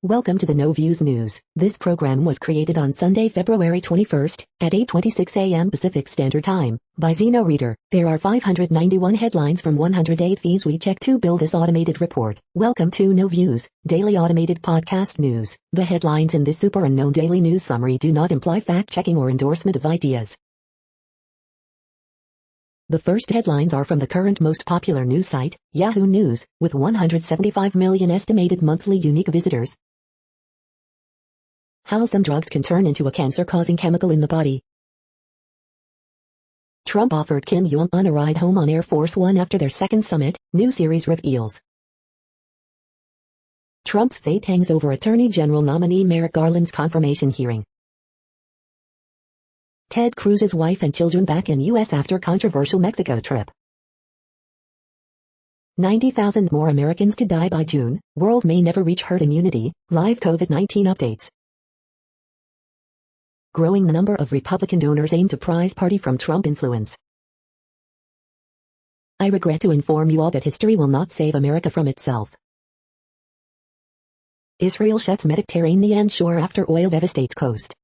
Welcome to the No Views News. This program was created on Sunday, February 21st, at 8:26 a.m. Pacific Standard Time, by Zeno Reader. There are 591 headlines from 108 feeds we check to build this automated report. Welcome to No Views, daily automated podcast news. The headlines in this super unknown daily news summary do not imply fact-checking or endorsement of ideas. The first headlines are from the current most popular news site, Yahoo News, with 175 million estimated monthly unique visitors. How some drugs can turn into a cancer-causing chemical in the body. Trump offered Kim Jong-un a ride home on Air Force One after their second summit, new series reveals. Trump's fate hangs over Attorney General nominee Merrick Garland's confirmation hearing. Ted Cruz's wife and children back in U.S. after controversial Mexico trip. 90,000 more Americans could die by June, world may never reach herd immunity, live COVID-19 updates. Growing the number of Republican donors aim to prize party from Trump influence. I regret to inform you all that history will not save America from itself. Israel shuts Mediterranean shore after oil devastates coast.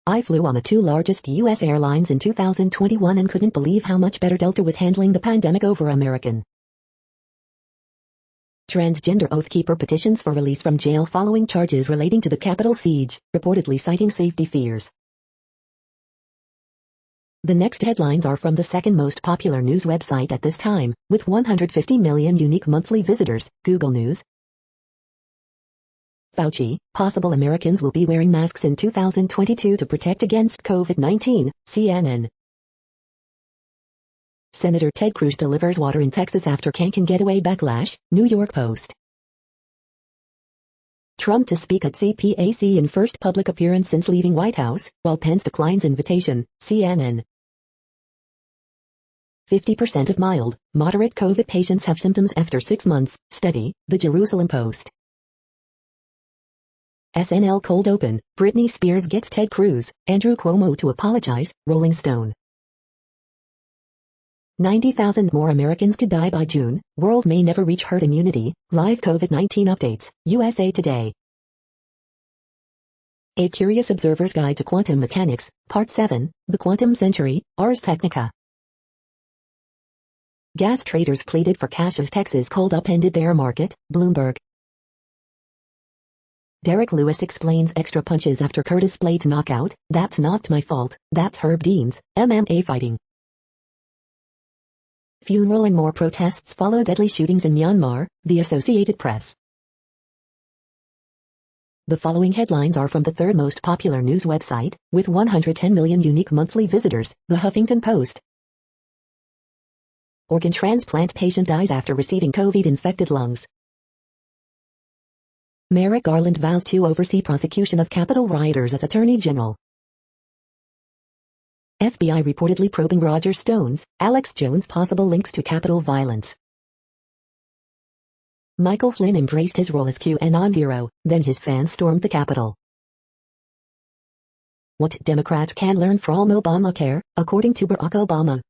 I flew on the two largest U.S. airlines in 2021 and couldn't believe how much better Delta was handling the pandemic over American. Transgender Oathkeeper petitions for release from jail following charges relating to the Capitol siege, reportedly citing safety fears. The next headlines are from the second most popular news website at this time, with 150 million unique monthly visitors, Google News. Fauci, possible Americans will be wearing masks in 2022 to protect against COVID-19, CNN. Senator Ted Cruz delivers water in Texas after Cancun getaway backlash, New York Post. Trump to speak at CPAC in first public appearance since leaving White House, while Pence declines invitation, CNN. 50% of mild, moderate COVID patients have symptoms after 6 months, study, the Jerusalem Post. SNL cold open, Britney Spears gets Ted Cruz, Andrew Cuomo to apologize, Rolling Stone. 90,000 more Americans could die by June, world may never reach herd immunity, live COVID-19 updates, USA Today. A Curious Observer's Guide to Quantum Mechanics, Part 7, The Quantum Century, Ars Technica. Gas traders pleaded for cash as Texas cold upended their market, Bloomberg. Derek Lewis explains extra punches after Curtis Blades knockout, that's not my fault, that's Herb Dean's, MMA fighting. Funeral and more protests follow deadly shootings in Myanmar, the Associated Press. The following headlines are from the third most popular news website, with 110 million unique monthly visitors, The Huffington Post. Organ transplant patient dies after receiving COVID-infected lungs. Merrick Garland vows to oversee prosecution of Capitol rioters as Attorney General. FBI reportedly probing Roger Stone's, Alex Jones' possible links to Capitol violence. Michael Flynn embraced his role as QAnon hero, then his fans stormed the Capitol. What Democrats can learn from Obamacare, according to Barack Obama.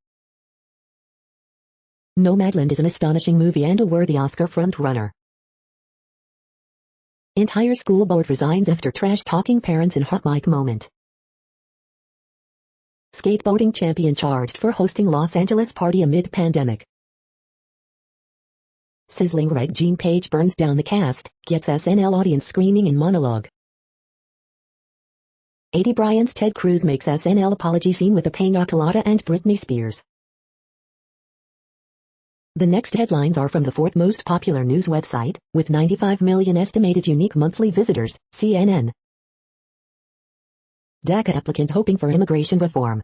Nomadland is an astonishing movie and a worthy Oscar frontrunner. Entire school board resigns after trash-talking parents in hot mic moment. Skateboarding champion charged for hosting Los Angeles party amid pandemic. Sizzling Regine Page burns down the cast, gets SNL audience screaming in monologue. 80 Bryant's Ted Cruz makes SNL apology scene with a pina colada and Britney Spears. The next headlines are from the fourth most popular news website, with 95 million estimated unique monthly visitors, CNN. DACA applicant hoping for immigration reform.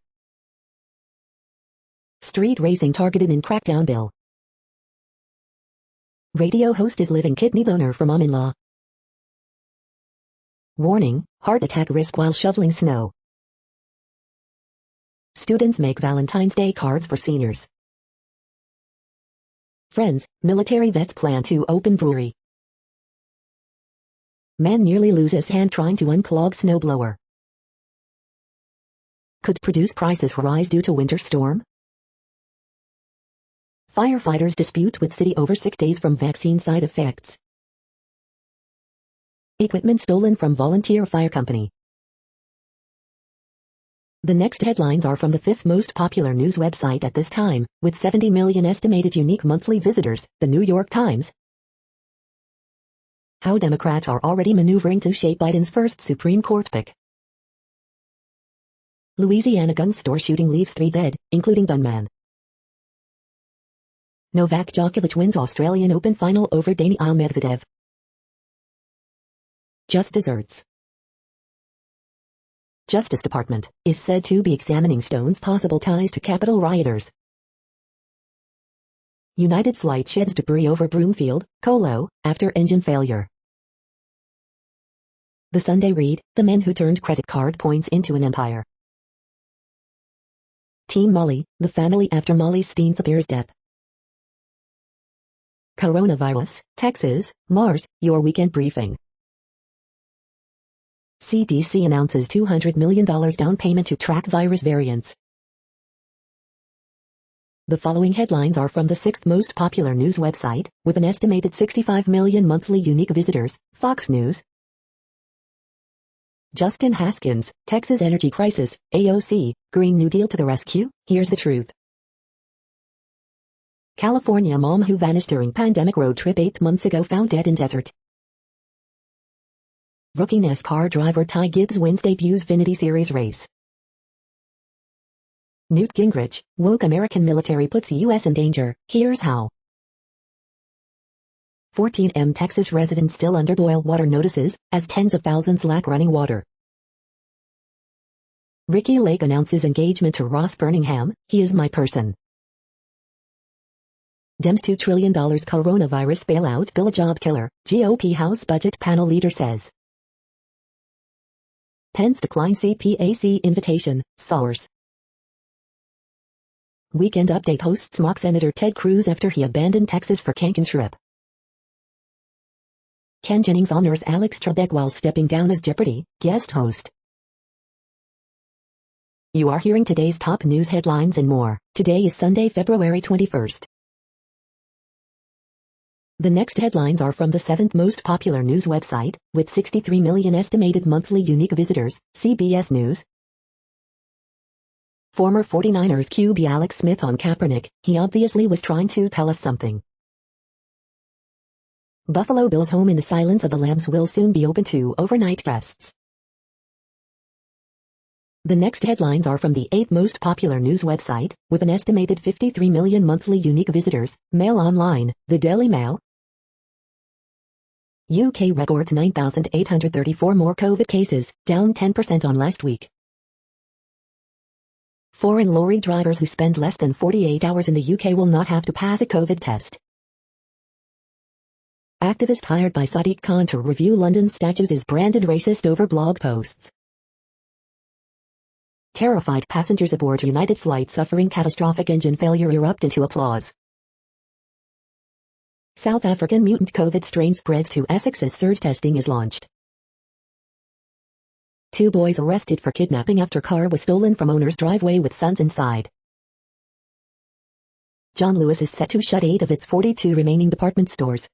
Street racing targeted in crackdown bill. Radio host is living kidney donor for mom-in-law. Warning, heart attack risk while shoveling snow. Students make Valentine's Day cards for seniors. Friends, military vets plan to open brewery. Man nearly loses hand trying to unclog snowblower. Could produce prices rise due to winter storm? Firefighters dispute with city over sick days from vaccine side effects. Equipment stolen from volunteer fire company. The next headlines are from the fifth most popular news website at this time, with 70 million estimated unique monthly visitors, The New York Times. How Democrats are already maneuvering to shape Biden's first Supreme Court pick. Louisiana gun store shooting leaves 3 dead, including gunman. Novak Djokovic wins Australian Open final over Daniil Medvedev. Just desserts. Justice Department is said to be examining Stone's possible ties to Capitol rioters. United Flight sheds debris over Broomfield, Colo, after engine failure. The Sunday Read, the men who turned credit card points into an empire. Team Molly, the family after Molly Steen's death. Coronavirus, Texas, Mars, your weekend briefing. CDC announces $200 million down payment to track virus variants. The following headlines are from the sixth most popular news website, with an estimated 65 million monthly unique visitors, Fox News. Justin Haskins, Texas Energy Crisis, AOC, Green New Deal to the rescue, here's the truth. California mom who vanished during pandemic road trip 8 months ago found dead in desert. Rookie NASCAR driver Ty Gibbs wins debut Xfinity Series race. Newt Gingrich, woke American military puts U.S. in danger, here's how. 14M Texas residents still under boil water notices, as tens of thousands lack running water. Ricky Lake announces engagement to Ross Birmingham, he is my person. Dems $2 trillion coronavirus bailout bill a job killer, GOP House Budget Panel leader says. Pence declines CPAC invitation, source. Weekend Update hosts mock Senator Ted Cruz after he abandoned Texas for camping trip. Ken Jennings honors Alex Trebek while stepping down as Jeopardy! Guest host. You are hearing today's top news headlines and more. Today is Sunday, February 21st. The next headlines are from the seventh most popular news website, with 63 million estimated monthly unique visitors, CBS News. Former 49ers QB Alex Smith on Kaepernick, he obviously was trying to tell us something. Buffalo Bills home in the Silence of the Lambs will soon be open to overnight guests. The next headlines are from the eighth most popular news website, with an estimated 53 million monthly unique visitors, Mail Online, the Daily Mail. UK records 9,834 more COVID cases, down 10% on last week. Foreign lorry drivers who spend less than 48 hours in the UK will not have to pass a COVID test. Activist hired by Sadiq Khan to review London statues is branded racist over blog posts. Terrified passengers aboard United flight suffering catastrophic engine failure erupt into applause. South African mutant COVID strain spreads to Essex as surge testing is launched. 2 boys arrested for kidnapping after car was stolen from owner's driveway with sons inside. John Lewis is set to shut 8 of its 42 remaining department stores.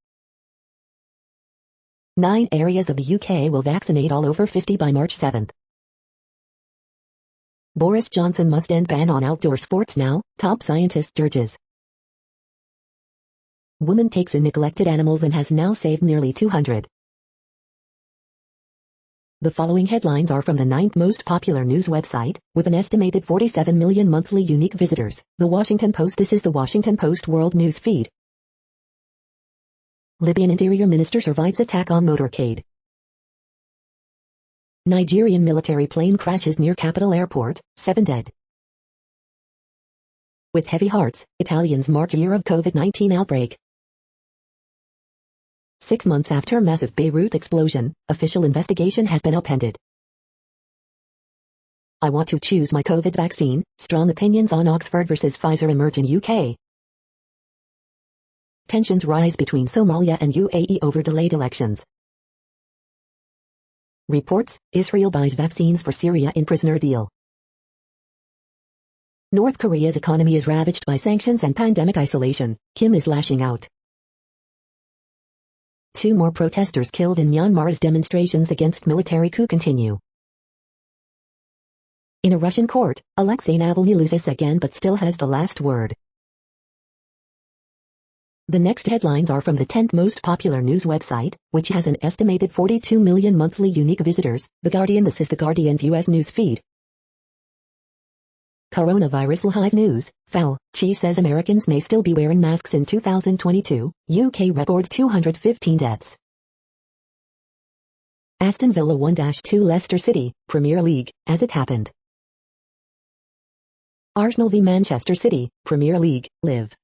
9 areas of the UK will vaccinate all over 50 by March 7. Boris Johnson must end ban on outdoor sports now, top scientist urges. Woman takes in neglected animals and has now saved nearly 200. The following headlines are from the 9th most popular news website, with an estimated 47 million monthly unique visitors, The Washington Post. This is The Washington Post World News Feed. Libyan Interior Minister survives attack on motorcade. Nigerian military plane crashes near capital airport, 7 dead. With heavy hearts, Italians mark year of COVID-19 outbreak. 6 months after massive Beirut explosion, official investigation has been upended. I want to choose my COVID vaccine, strong opinions on Oxford versus Pfizer emerge in UK. Tensions rise between Somalia and UAE over delayed elections. Reports, Israel buys vaccines for Syria in prisoner deal. North Korea's economy is ravaged by sanctions and pandemic isolation, Kim is lashing out. 2 more protesters killed in Myanmar as demonstrations against military coup continue. In a Russian court, Alexei Navalny loses again but still has the last word. The next headlines are from the 10th most popular news website, which has an estimated 42 million monthly unique visitors, The Guardian. This is The Guardian's US news feed. Coronavirus live news. Fauci says Americans may still be wearing masks in 2022. UK records 215 deaths. Aston Villa 1-2 Leicester City, Premier League, as it happened. Arsenal v Manchester City, Premier League, live.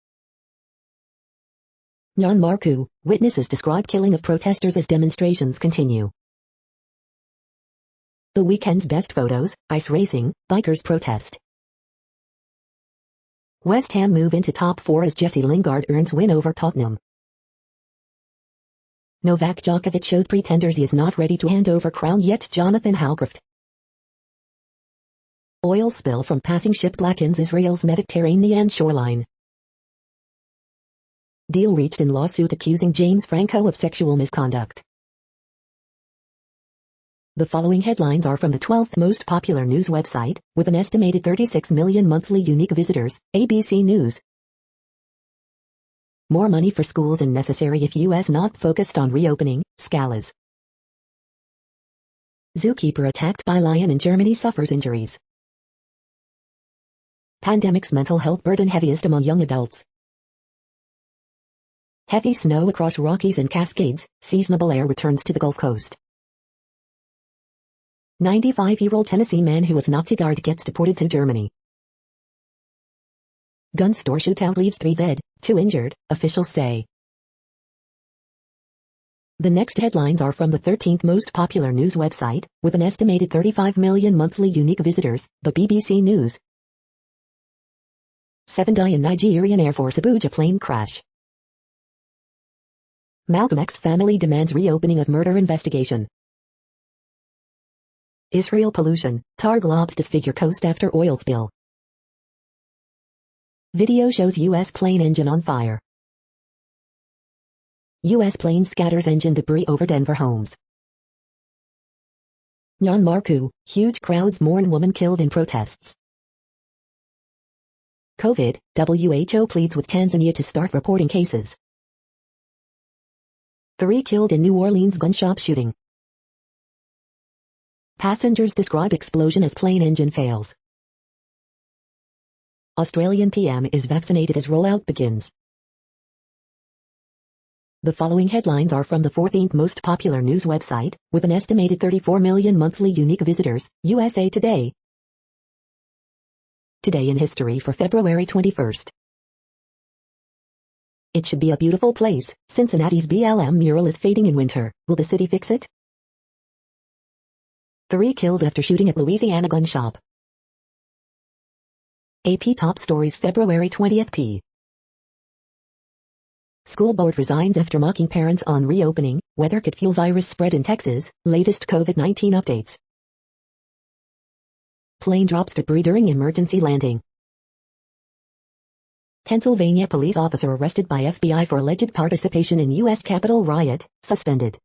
Myanmar coup, witnesses describe killing of protesters as demonstrations continue. The weekend's best photos, ice racing, bikers protest. West Ham move into top 4 as Jesse Lingard earns win over Tottenham. Novak Djokovic shows pretenders he is not ready to hand over crown yet. Jonathan Howcroft. Oil spill from passing ship blackens Israel's Mediterranean shoreline. Deal reached in lawsuit accusing James Franco of sexual misconduct. The following headlines are from the 12th most popular news website, with an estimated 36 million monthly unique visitors, ABC News. More money for schools and necessary if U.S. not focused on reopening, Scalaz. Zookeeper attacked by lion in Germany suffers injuries. Pandemic's mental health burden heaviest among young adults. Heavy snow across Rockies and Cascades, seasonable air returns to the Gulf Coast. 95-year-old Tennessee man who was Nazi guard gets deported to Germany. Gun store shootout leaves 3 dead, 2 injured, officials say. The next headlines are from the 13th most popular news website, with an estimated 35 million monthly unique visitors, the BBC News. 7 die in Nigerian Air Force Abuja plane crash. Malcolm X family demands reopening of murder investigation. Israel pollution, tar globs disfigure coast after oil spill. Video shows U.S. plane engine on fire. U.S. plane scatters engine debris over Denver homes. Myanmar coup, huge crowds mourn woman killed in protests. COVID, WHO pleads with Tanzania to start reporting cases. 3 killed in New Orleans gun shop shooting. Passengers describe explosion as plane engine fails. Australian PM is vaccinated as rollout begins. The following headlines are from the 14th most popular news website, with an estimated 34 million monthly unique visitors, USA Today. Today in history for February 21st. It should be a beautiful place. Cincinnati's BLM mural is fading in winter. Will the city fix it? 3 killed after shooting at Louisiana gun shop. AP top stories February 20th p. School board resigns after mocking parents on reopening. Weather could fuel virus spread in Texas. Latest COVID-19 updates. Plane drops debris during emergency landing. Pennsylvania police officer arrested by FBI for alleged participation in U.S. Capitol riot, suspended.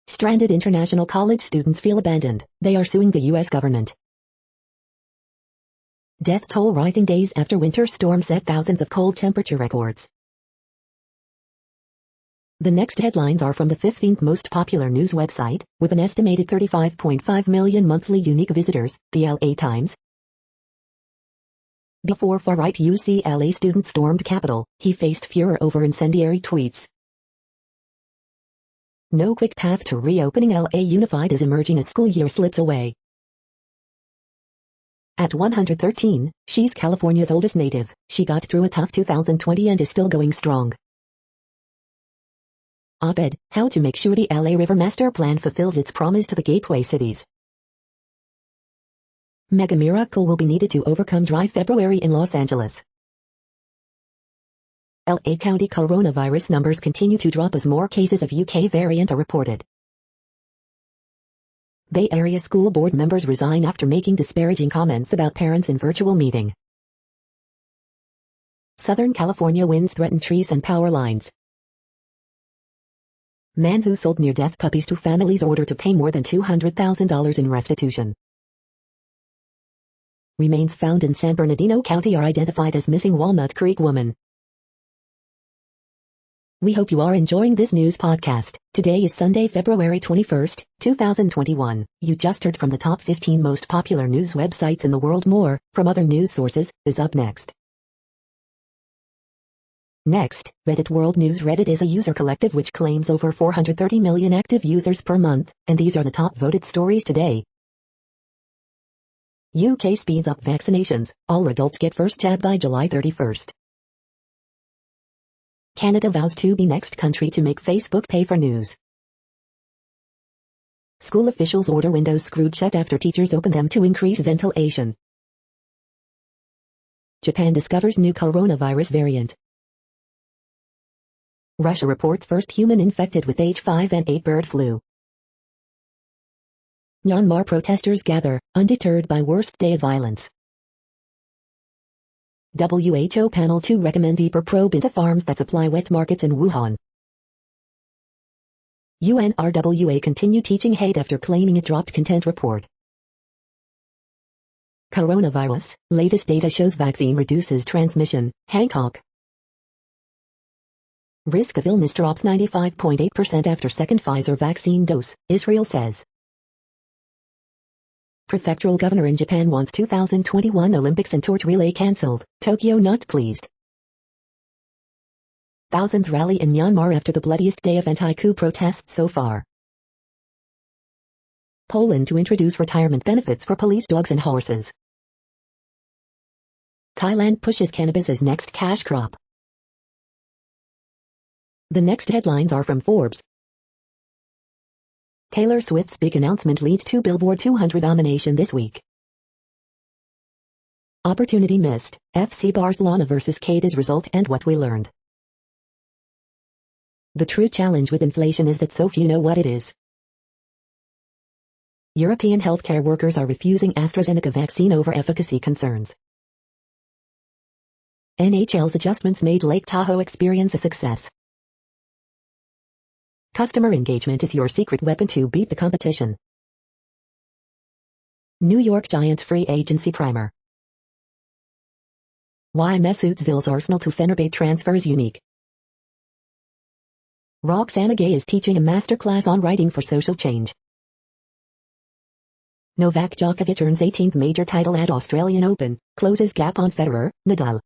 Stranded international college students feel abandoned. They are suing the U.S. government. Death toll rising days after winter storm set thousands of cold temperature records. The next headlines are from the 15th most popular news website, with an estimated 35.5 million monthly unique visitors, the LA Times. Before far-right UCLA student stormed Capitol, he faced furor over incendiary tweets. No quick path to reopening. LA Unified is emerging as school year slips away. At 113, she's California's oldest native. She got through a tough 2020 and is still going strong. Op-ed, how to make sure the LA River Master Plan fulfills its promise to the gateway cities. Mega miracle will be needed to overcome dry February in Los Angeles. LA County coronavirus numbers continue to drop as more cases of UK variant are reported. Bay Area school board members resign after making disparaging comments about parents in virtual meeting. Southern California winds threaten trees and power lines. Man who sold near-death puppies to families ordered to pay more than $200,000 in restitution. Remains found in San Bernardino County are identified as missing Walnut Creek woman. We hope you are enjoying this news podcast. Today is Sunday, February 21st, 2021. You just heard from the top 15 most popular news websites in the world. More from other news sources is up next. Next, Reddit World News. Reddit is a user collective which claims over 430 million active users per month, and these are the top voted stories today. UK speeds up vaccinations. All adults get first jab by July 31st. Canada vows to be next country to make Facebook pay for news. School officials order windows screwed shut after teachers open them to increase ventilation. Japan discovers new coronavirus variant. Russia reports first human infected with H5N8 bird flu. Myanmar protesters gather, undeterred by worst day of violence. WHO panel to recommend deeper probe into farms that supply wet markets in Wuhan. UNRWA continue teaching hate after claiming it dropped content report. Coronavirus, latest data shows vaccine reduces transmission, Hancock. Risk of illness drops 95.8% after second Pfizer vaccine dose, Israel says. Prefectural governor in Japan wants 2021 Olympics and torch relay cancelled, Tokyo not pleased. Thousands rally in Myanmar after the bloodiest day of anti-coup protests so far. Poland to introduce retirement benefits for police dogs and horses. Thailand pushes cannabis as next cash crop. The next headlines are from Forbes. Taylor Swift's big announcement leads to Billboard 200 nomination this week. Opportunity missed, FC Barcelona vs Cadiz result and what we learned. The true challenge with inflation is that so few know what it is. European healthcare workers are refusing AstraZeneca vaccine over efficacy concerns. NHL's adjustments made Lake Tahoe experience a success. Customer engagement is your secret weapon to beat the competition. New York Giants free agency primer. Why Mesut Ozil's Arsenal to Fenerbahce transfer is unique. Roxana Gay is teaching a masterclass on writing for social change. Novak Djokovic earns 18th major title at Australian Open, closes gap on Federer, Nadal.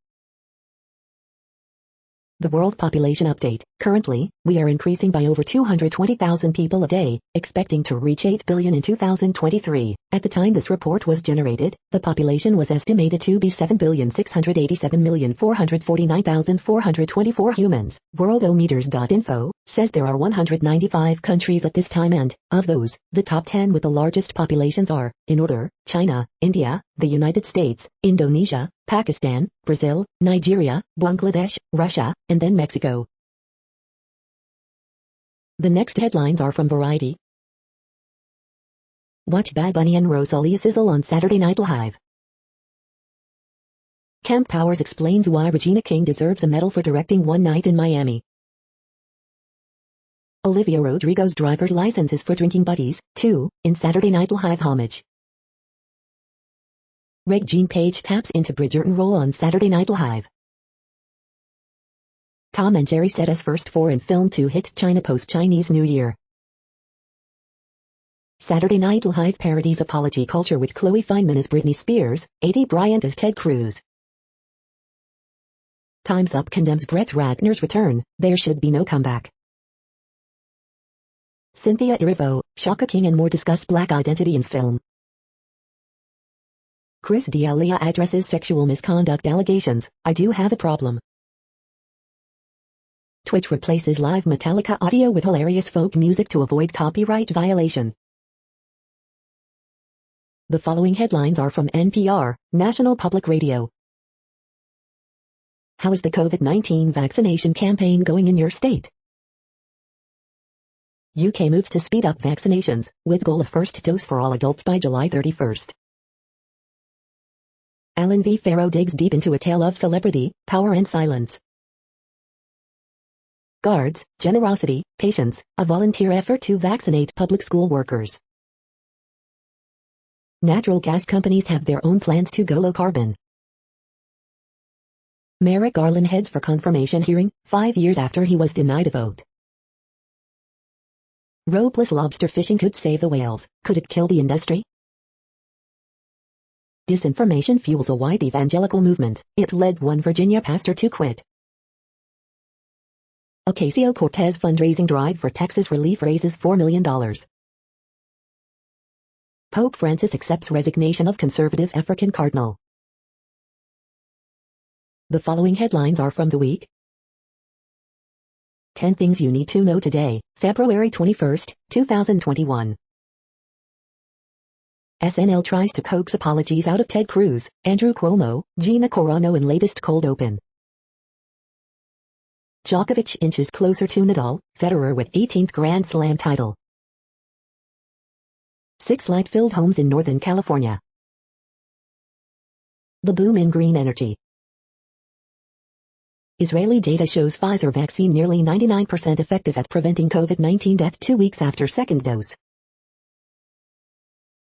The World Population Update. Currently, we are increasing by over 220,000 people a day, expecting to reach 8 billion in 2023. At the time this report was generated, the population was estimated to be 7,687,449,424 humans. Worldometers.info says there are 195 countries at this time and, of those, the top 10 with the largest populations are, in order, China, India, the United States, Indonesia, Pakistan, Brazil, Nigeria, Bangladesh, Russia, and then Mexico. The next headlines are from Variety. Watch Bad Bunny and Rosalia sizzle on Saturday Night Live. Kemp Powers explains why Regina King deserves a medal for directing One Night in Miami. Olivia Rodrigo's driver's license is for drinking buddies, too, in Saturday Night Live homage. Regine Page taps into Bridgerton role on Saturday Night Live. Tom and Jerry set as first foreign film to hit China post-Chinese New Year. Saturday Night Live parodies apology culture with Chloe Fineman as Britney Spears, A.D. Bryant as Ted Cruz. Time's Up condemns Brett Ratner's return, there should be no comeback. Cynthia Erivo, Shaka King and more discuss black identity in film. Chris D'Elia addresses sexual misconduct allegations, I do have a problem. Twitch replaces live Metallica audio with hilarious folk music to avoid copyright violation. The following headlines are from NPR, National Public Radio. How is the COVID-19 vaccination campaign going in your state? UK moves to speed up vaccinations, with goal of first dose for all adults by July 31st. Alan V. Farrow digs deep into a tale of celebrity, power and silence. safeguards, generosity, patience, a volunteer effort to vaccinate public school workers. Natural gas companies have their own plans to go low carbon. Merrick Garland heads for confirmation hearing, 5 years after he was denied a vote. Ropeless lobster fishing could save the whales. Could it kill the industry? Disinformation fuels a white evangelical movement. It led one Virginia pastor to quit. Ocasio-Cortez fundraising drive for Texas relief raises $4 million. Pope Francis accepts resignation of conservative African cardinal. The following headlines are from the week. 10 things you need to know today, February 21, 2021. SNL tries to coax apologies out of Ted Cruz, Andrew Cuomo, Gina Carano in latest cold open. Djokovic inches closer to Nadal, Federer with 18th Grand Slam title. 6 light-filled homes in Northern California. The boom in green energy. Israeli data shows Pfizer vaccine nearly 99% effective at preventing COVID-19 death 2 weeks after second dose.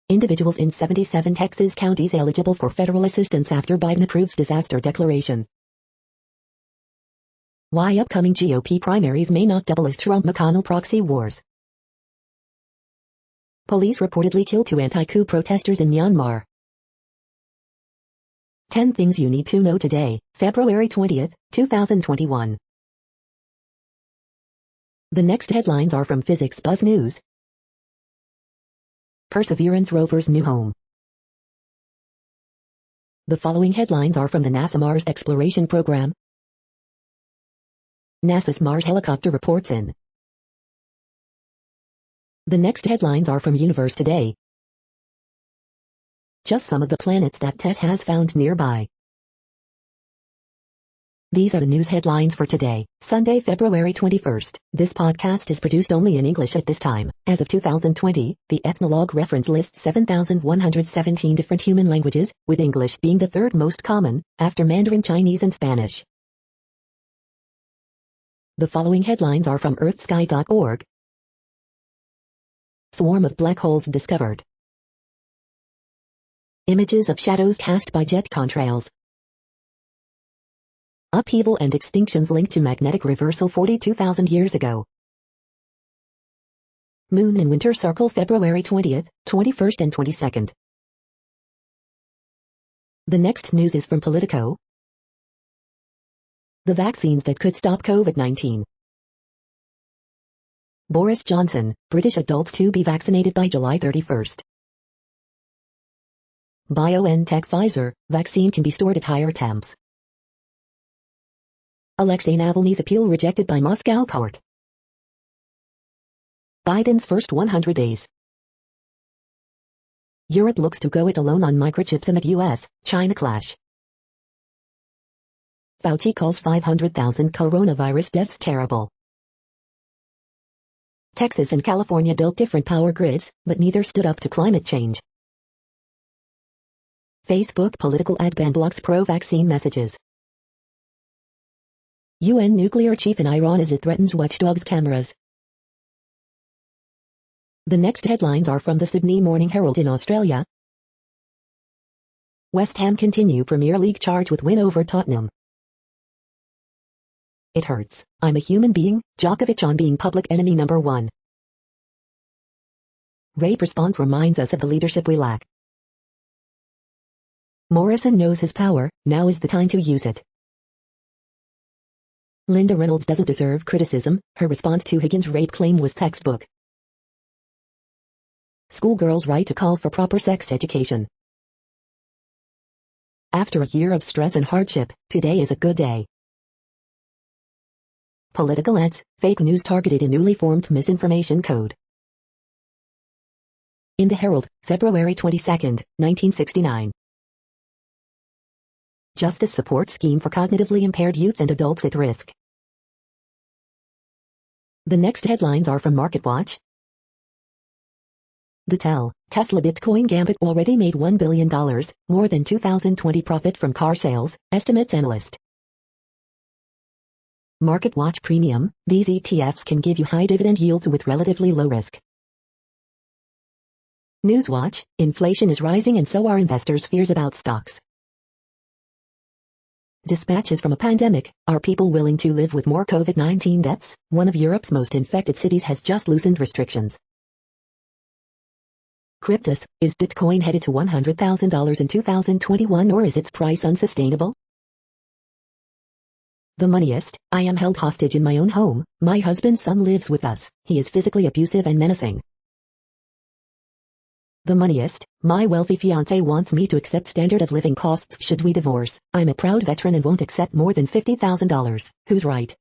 Individuals in 77 Texas counties eligible for federal assistance after Biden approves disaster declaration. Why upcoming GOP primaries may not double as Trump-McConnell proxy wars. Police reportedly killed 2 anti-coup protesters in Myanmar. 10 things you need to know today, February 20, 2021. The next headlines are from Physics Buzz News. Perseverance rover's new home. The following headlines are from the NASA Mars Exploration Program. NASA's Mars helicopter reports in. The next headlines are from Universe Today. Just some of the planets that TESS has found nearby. These are the news headlines for today, Sunday, February 21st. This podcast is produced only in English at this time. As of 2020, the Ethnologue reference lists 7,117 different human languages, with English being the third most common, after Mandarin Chinese and Spanish. The following headlines are from earthsky.org. Swarm of black holes discovered. Images of shadows cast by jet contrails. Upheaval and extinctions linked to magnetic reversal 42,000 years ago. Moon in winter circle February 20th, 21st and 22nd. The next news is from Politico. The vaccines that could stop COVID-19. Boris Johnson, British adults to be vaccinated by July 31st. BioNTech Pfizer, vaccine can be stored at higher temps. Alexei Navalny's appeal rejected by Moscow court. Biden's first 100 days. Europe looks to go it alone on microchips amid US-China clash. Fauci calls 500,000 coronavirus deaths terrible. Texas and California built different power grids, but neither stood up to climate change. Facebook political ad ban blocks pro-vaccine messages. UN nuclear chief in Iran as it threatens watchdogs cameras. The next headlines are from the Sydney Morning Herald in Australia. West Ham continue Premier League charge with win over Tottenham. It hurts. I'm a human being, Djokovic on being public enemy number 1. Rape response reminds us of the leadership we lack. Morrison knows his power, now is the time to use it. Linda Reynolds doesn't deserve criticism, her response to Higgins' rape claim was textbook. Schoolgirls' right to call for proper sex education. After a year of stress and hardship, today is a good day. Political ads, fake news targeted in newly formed misinformation code. In the Herald, February 22, 1969. Justice Support Scheme for Cognitively Impaired Youth and Adults at Risk. The next headlines are from MarketWatch. The Tesla Bitcoin gambit already made $1 billion, more than 2020 profit from car sales, estimates analyst. Market Watch Premium, these ETFs can give you high dividend yields with relatively low risk. Newswatch, inflation is rising and so are investors' fears about stocks. Dispatches from a pandemic, are people willing to live with more COVID-19 deaths? One of Europe's most infected cities has just loosened restrictions. Cryptus, is Bitcoin headed to $100,000 in 2021 or is its price unsustainable? The Moneyist, I am held hostage in my own home, my husband's son lives with us, he is physically abusive and menacing. The Moneyist, my wealthy fiancé wants me to accept standard of living costs should we divorce, I'm a proud veteran and won't accept more than $50,000, who's right?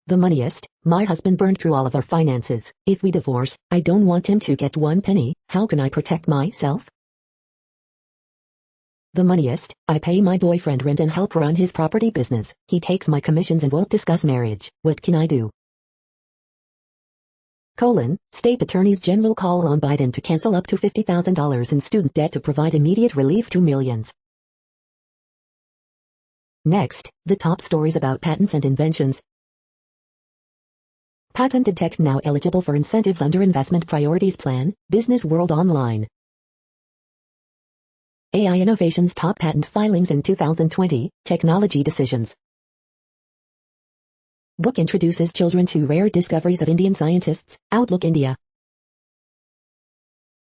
The Moneyist, my husband burned through all of our finances, if we divorce, I don't want him to get one penny, how can I protect myself? The Moneyist, I pay my boyfriend rent and help run his property business, he takes my commissions and won't discuss marriage, what can I do? State attorneys general call on Biden to cancel up to $50,000 in student debt to provide immediate relief to millions. Next, the top stories about patents and inventions. Patented tech now eligible for incentives under Investment Priorities Plan, Business World Online. AI Innovations top patent filings in 2020, technology decisions. Book introduces children to rare discoveries of Indian scientists, Outlook India.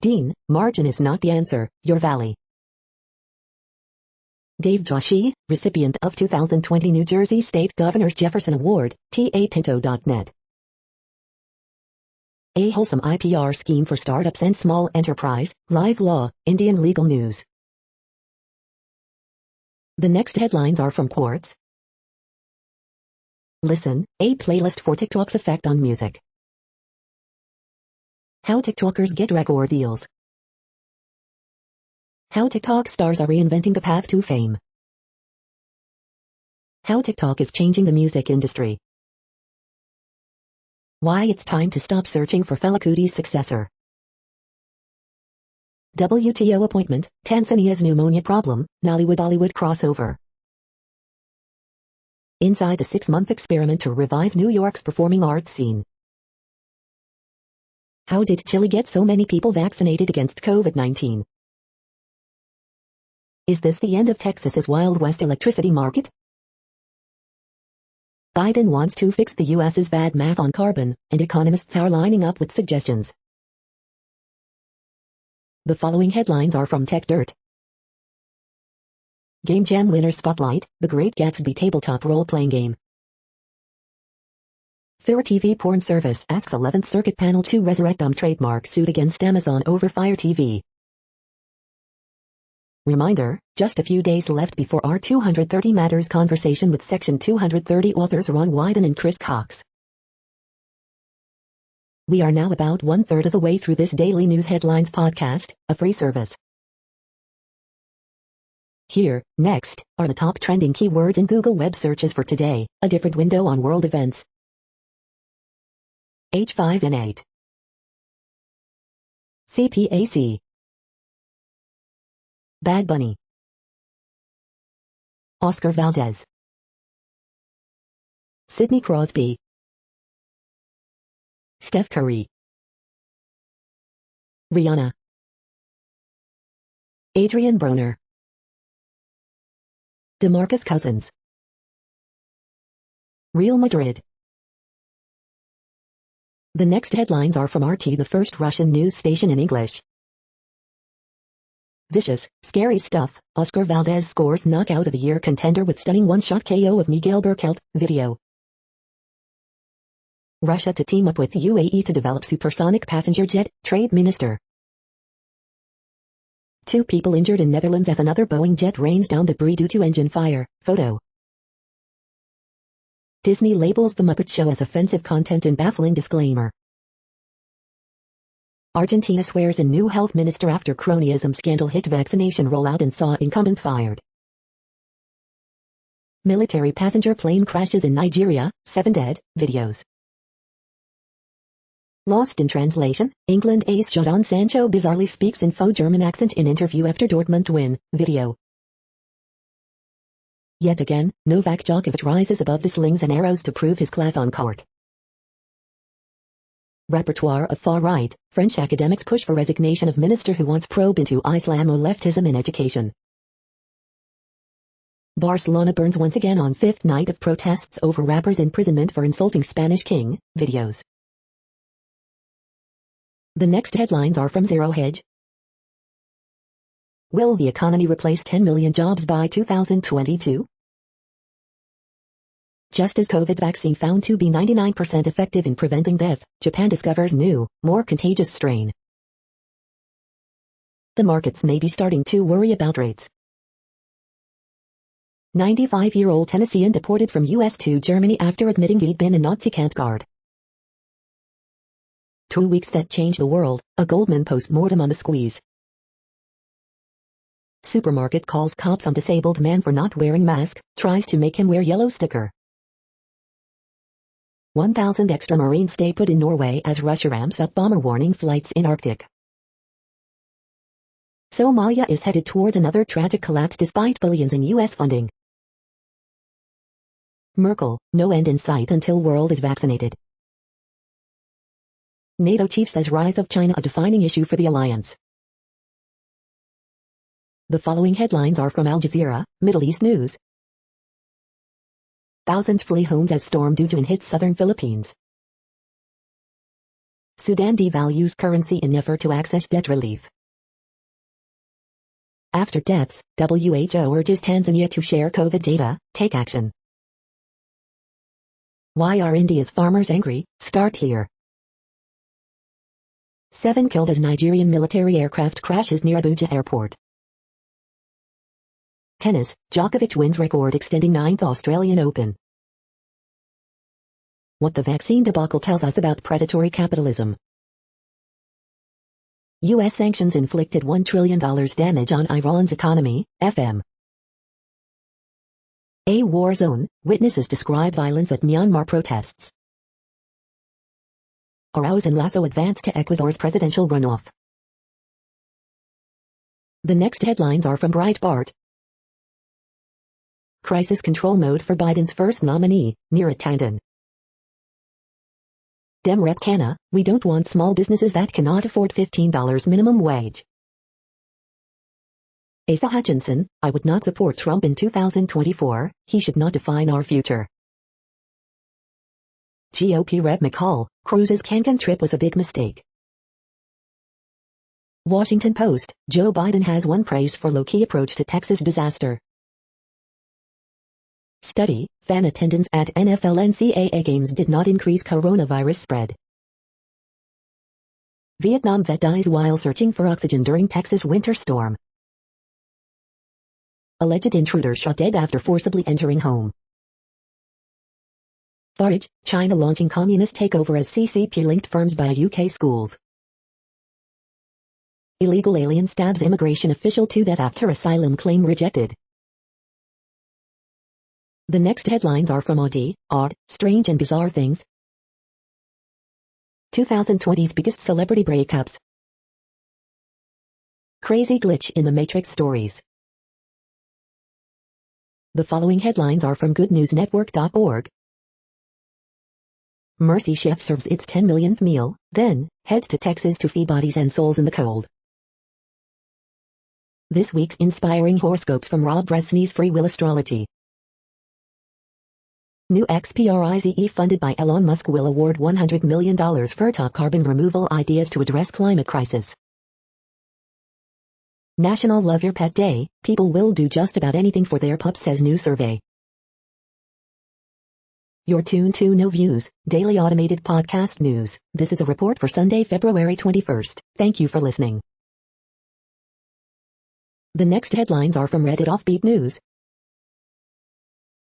Dean, margin is not the answer, your valley. Dave Joshi, recipient of 2020 New Jersey State Governor's Jefferson Award, tapinto.net. A wholesome IPR scheme for startups and small enterprise, live law, Indian legal news. The next headlines are from Quartz. Listen, a playlist for TikTok's effect on music. How TikTokers get record deals. How TikTok stars are reinventing the path to fame. How TikTok is changing the music industry. Why it's time to stop searching for Fela Kuti's successor. WTO appointment, Tanzania's pneumonia problem, Nollywood-Bollywood crossover. Inside the 6-month experiment to revive New York's performing arts scene. How did Chile get so many people vaccinated against COVID-19? Is this the end of Texas's Wild West electricity market? Biden wants to fix the U.S.'s bad math on carbon, and economists are lining up with suggestions. The following headlines are from Tech Dirt. Game Jam winner spotlight, The Great Gatsby tabletop role-playing game. Fire TV porn service asks 11th Circuit panel to resurrect trademark suit against Amazon over Fire TV. Reminder, just a few days left before our 230 Matters conversation with Section 230 authors Ron Wyden and Chris Cox. We are now about 1/3 of the way through this daily news headlines podcast, a free service. Here, next, are the top trending keywords in Google web searches for today, a different window on world events. H5N8. CPAC. Bad Bunny. Oscar Valdez. Sidney Crosby. Steph Curry. Rihanna. Adrian Broner. DeMarcus Cousins. Real Madrid. The next headlines are from RT, the first Russian news station in English. Vicious, scary stuff, Oscar Valdez scores knockout of the year contender with stunning one-shot KO of Miguel Berkelt, video. Russia to team up with UAE to develop supersonic passenger jet, trade minister. 2 people injured in Netherlands as another Boeing jet rains down debris due to engine fire, photo. Disney labels The Muppet Show as offensive content in baffling disclaimer. Argentina swears in new health minister after cronyism scandal hit vaccination rollout and saw incumbent fired. Military passenger plane crashes in Nigeria, 7 dead, videos. Lost in translation, England ace Jadon Sancho bizarrely speaks in faux German accent in interview after Dortmund win, video. Yet again, Novak Djokovic rises above the slings and arrows to prove his class on court. Repertoire of far-right, French academics push for resignation of minister who wants probe into Islamo-leftism in education. Barcelona burns once again on fifth night of protests over rapper's imprisonment for insulting Spanish king, videos. The next headlines are from Zero Hedge. Will the economy replace 10 million jobs by 2022? Just as COVID vaccine found to be 99% effective in preventing death, Japan discovers new, more contagious strain. The markets may be starting to worry about rates. 95-year-old Tennessean deported from U.S. to Germany after admitting he'd been a Nazi camp guard. 2 weeks that changed the world, a Goldman post-mortem on the squeeze. Supermarket calls cops on disabled man for not wearing mask, tries to make him wear yellow sticker. 1,000 extra Marines stay put in Norway as Russia ramps up bomber warning flights in Arctic. Somalia is headed towards another tragic collapse despite billions in U.S. funding. Merkel, no end in sight until world is vaccinated. NATO chief says rise of China a defining issue for the alliance. The following headlines are from Al Jazeera, Middle East News. Thousands flee homes as storm Dujuan hits southern Philippines. Sudan devalues currency in effort to access debt relief. After deaths, WHO urges Tanzania to share COVID data, take action. Why are India's farmers angry? Start here. 7 killed as Nigerian military aircraft crashes near Abuja airport. Tennis, Djokovic wins record extending 9th Australian Open. What the vaccine debacle tells us about predatory capitalism. U.S. sanctions inflicted $1 trillion damage on Iran's economy, FM. A war zone, witnesses describe violence at Myanmar protests. Arauz and Lasso advance to Ecuador's presidential runoff. The next headlines are from Breitbart. Crisis control mode for Biden's first nominee, Neera Tanden. Dem Rep Canna, we don't want small businesses that cannot afford $15 minimum wage. Asa Hutchinson, I would not support Trump in 2024, he should not define our future. GOP Rep McCall, Cruz's Cancun trip was a big mistake. Washington Post, Joe Biden has won praise for low-key approach to Texas disaster. Study, fan attendance at NFL NCAA games did not increase coronavirus spread. Vietnam vet dies while searching for oxygen during Texas winter storm. Alleged intruder shot dead after forcibly entering home. Farage, China launching communist takeover as CCP-linked firms buy UK schools. Illegal alien stabs immigration official to death after asylum claim rejected. The next headlines are from Odd, Strange and Bizarre Things. 2020's biggest celebrity breakups. Crazy glitch in the Matrix stories. The following headlines are from goodnewsnetwork.org. Mercy Chef serves its 10 millionth meal, then heads to Texas to feed bodies and souls in the cold. This week's inspiring horoscopes from Rob Bresney's Free Will Astrology. New XPRIZE funded by Elon Musk will award $100 million for top carbon removal ideas to address climate crisis. National Love Your Pet Day, people will do just about anything for their pups, says new survey. You're tuned to No Views, daily automated podcast news. This is a report for Sunday, February 21st. Thank you for listening. The next headlines are from Reddit Offbeat News.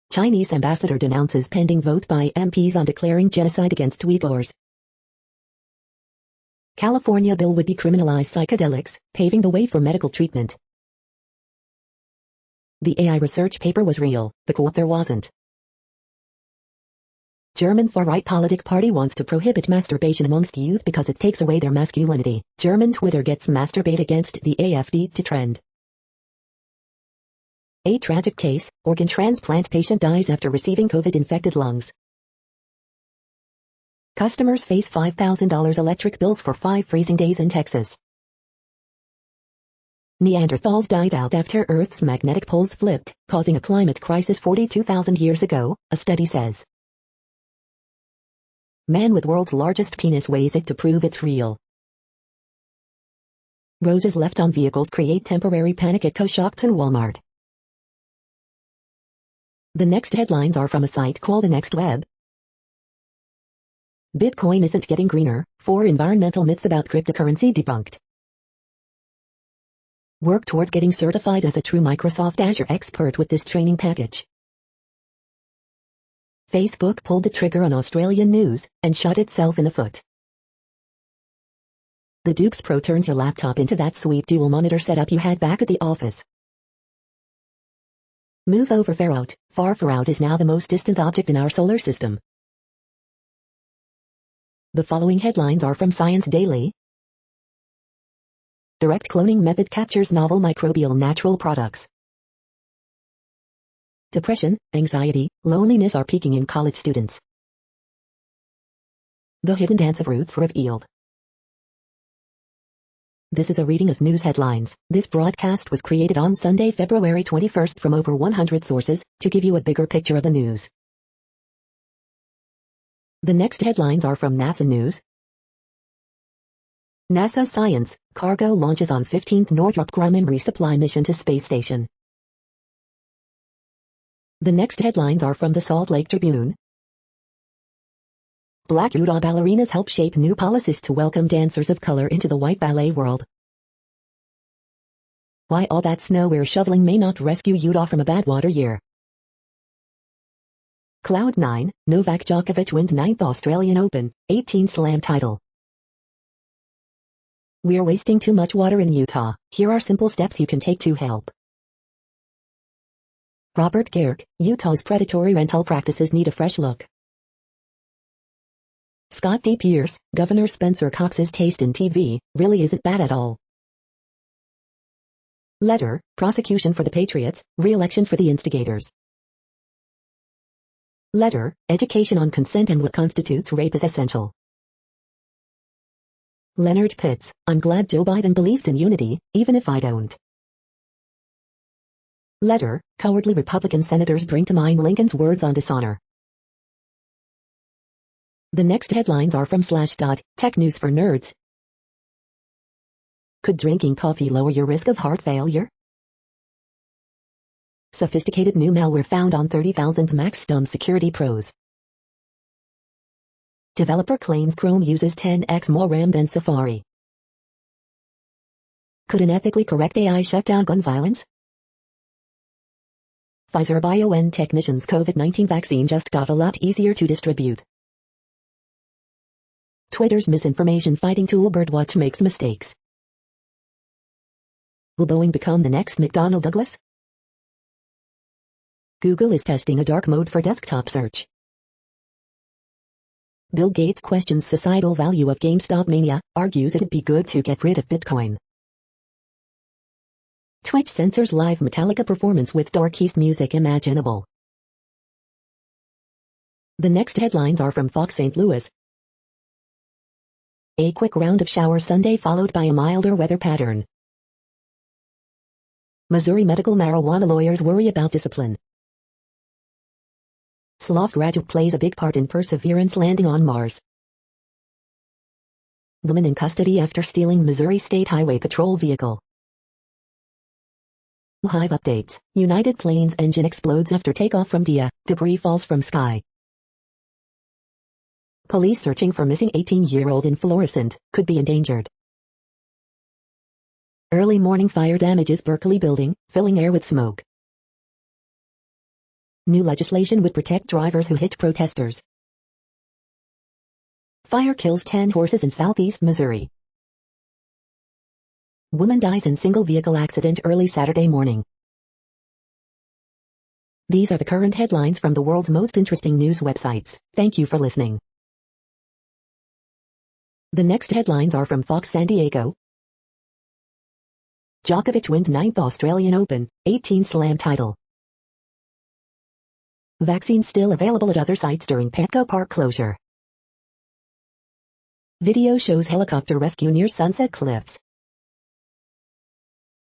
Chinese ambassador denounces pending vote by MPs on declaring genocide against Uyghurs. California bill would decriminalize psychedelics, paving the way for medical treatment. The AI research paper was real, the co-author wasn't. German far-right politic party wants to prohibit masturbation amongst youth because it takes away their masculinity. German Twitter gets masturbate against the AfD to trend. A tragic case, organ transplant patient dies after receiving COVID-infected lungs. Customers face $5,000 electric bills for 5 freezing days in Texas. Neanderthals died out after Earth's magnetic poles flipped, causing a climate crisis 42,000 years ago, a study says. Man with world's largest penis weighs it to prove it's real. Roses left on vehicles create temporary panic at co-shops and Walmart. The next headlines are from a site called The Next Web. Bitcoin isn't getting greener, 4 environmental myths about cryptocurrency debunked. Work towards getting certified as a true Microsoft Azure expert with this training package. Facebook pulled the trigger on Australian news and shot itself in the foot. The Dukes Pro turns your laptop into that sweet dual monitor setup you had back at the office. Move over far out. Far out is now the most distant object in our solar system. The following headlines are from Science Daily. Direct cloning method captures novel microbial natural products. Depression, anxiety, loneliness are peaking in college students. The hidden dance of roots revealed. This is a reading of news headlines. This broadcast was created on Sunday, February 21st from over 100 sources, to give you a bigger picture of the news. The next headlines are from NASA News. NASA Science, cargo launches on 15th Northrop Grumman resupply mission to space station. The next headlines are from the Salt Lake Tribune. Black Utah ballerinas help shape new policies to welcome dancers of color into the white ballet world. Why all that snow we're shoveling may not rescue Utah from a bad water year. Cloud 9, Novak Djokovic wins 9th Australian Open, 18th Slam title. We're wasting too much water in Utah. Here are simple steps you can take to help. Robert Gehrke, Utah's predatory rental practices need a fresh look. Scott D. Pierce, Governor Spencer Cox's taste in TV, really isn't bad at all. Letter, prosecution for the Patriots, re-election for the instigators. Letter, education on consent and what constitutes rape is essential. Leonard Pitts, I'm glad Joe Biden believes in unity, even if I don't. Letter, cowardly Republican senators bring to mind Lincoln's words on dishonor. The next headlines are from Slashdot, Tech News for Nerds. Could drinking coffee lower your risk of heart failure? Sophisticated new malware found on 30,000 Macs dumb security pros. Developer claims Chrome uses 10x more RAM than Safari. Could an ethically correct AI shut down gun violence? Pfizer BioNTech technicians' COVID-19 vaccine just got a lot easier to distribute. Twitter's misinformation fighting tool Birdwatch makes mistakes. Will Boeing become the next McDonnell Douglas? Google is testing a dark mode for desktop search. Bill Gates questions societal value of GameStop mania, argues it'd be good to get rid of Bitcoin. Twitch censors live Metallica performance with darkest music imaginable. The next headlines are from Fox St. Louis. A quick round of showers Sunday followed by a milder weather pattern. Missouri medical marijuana lawyers worry about discipline. Sloth graduate plays a big part in Perseverance landing on Mars. Woman in custody after stealing Missouri State Highway Patrol vehicle. Hive updates. United plane's engine explodes after takeoff from Dia. Debris falls from sky. Police searching for missing 18-year-old in Florissant, could be endangered. Early morning fire damages Berkeley building, filling air with smoke. New legislation would protect drivers who hit protesters. Fire kills 10 horses in southeast Missouri. Woman dies in single vehicle accident early Saturday morning. These are the current headlines from the world's most interesting news websites. Thank you for listening. The next headlines are from Fox San Diego. Djokovic wins 9th Australian Open, 18 Slam title. Vaccine still available at other sites during Petco Park closure. Video shows helicopter rescue near Sunset Cliffs.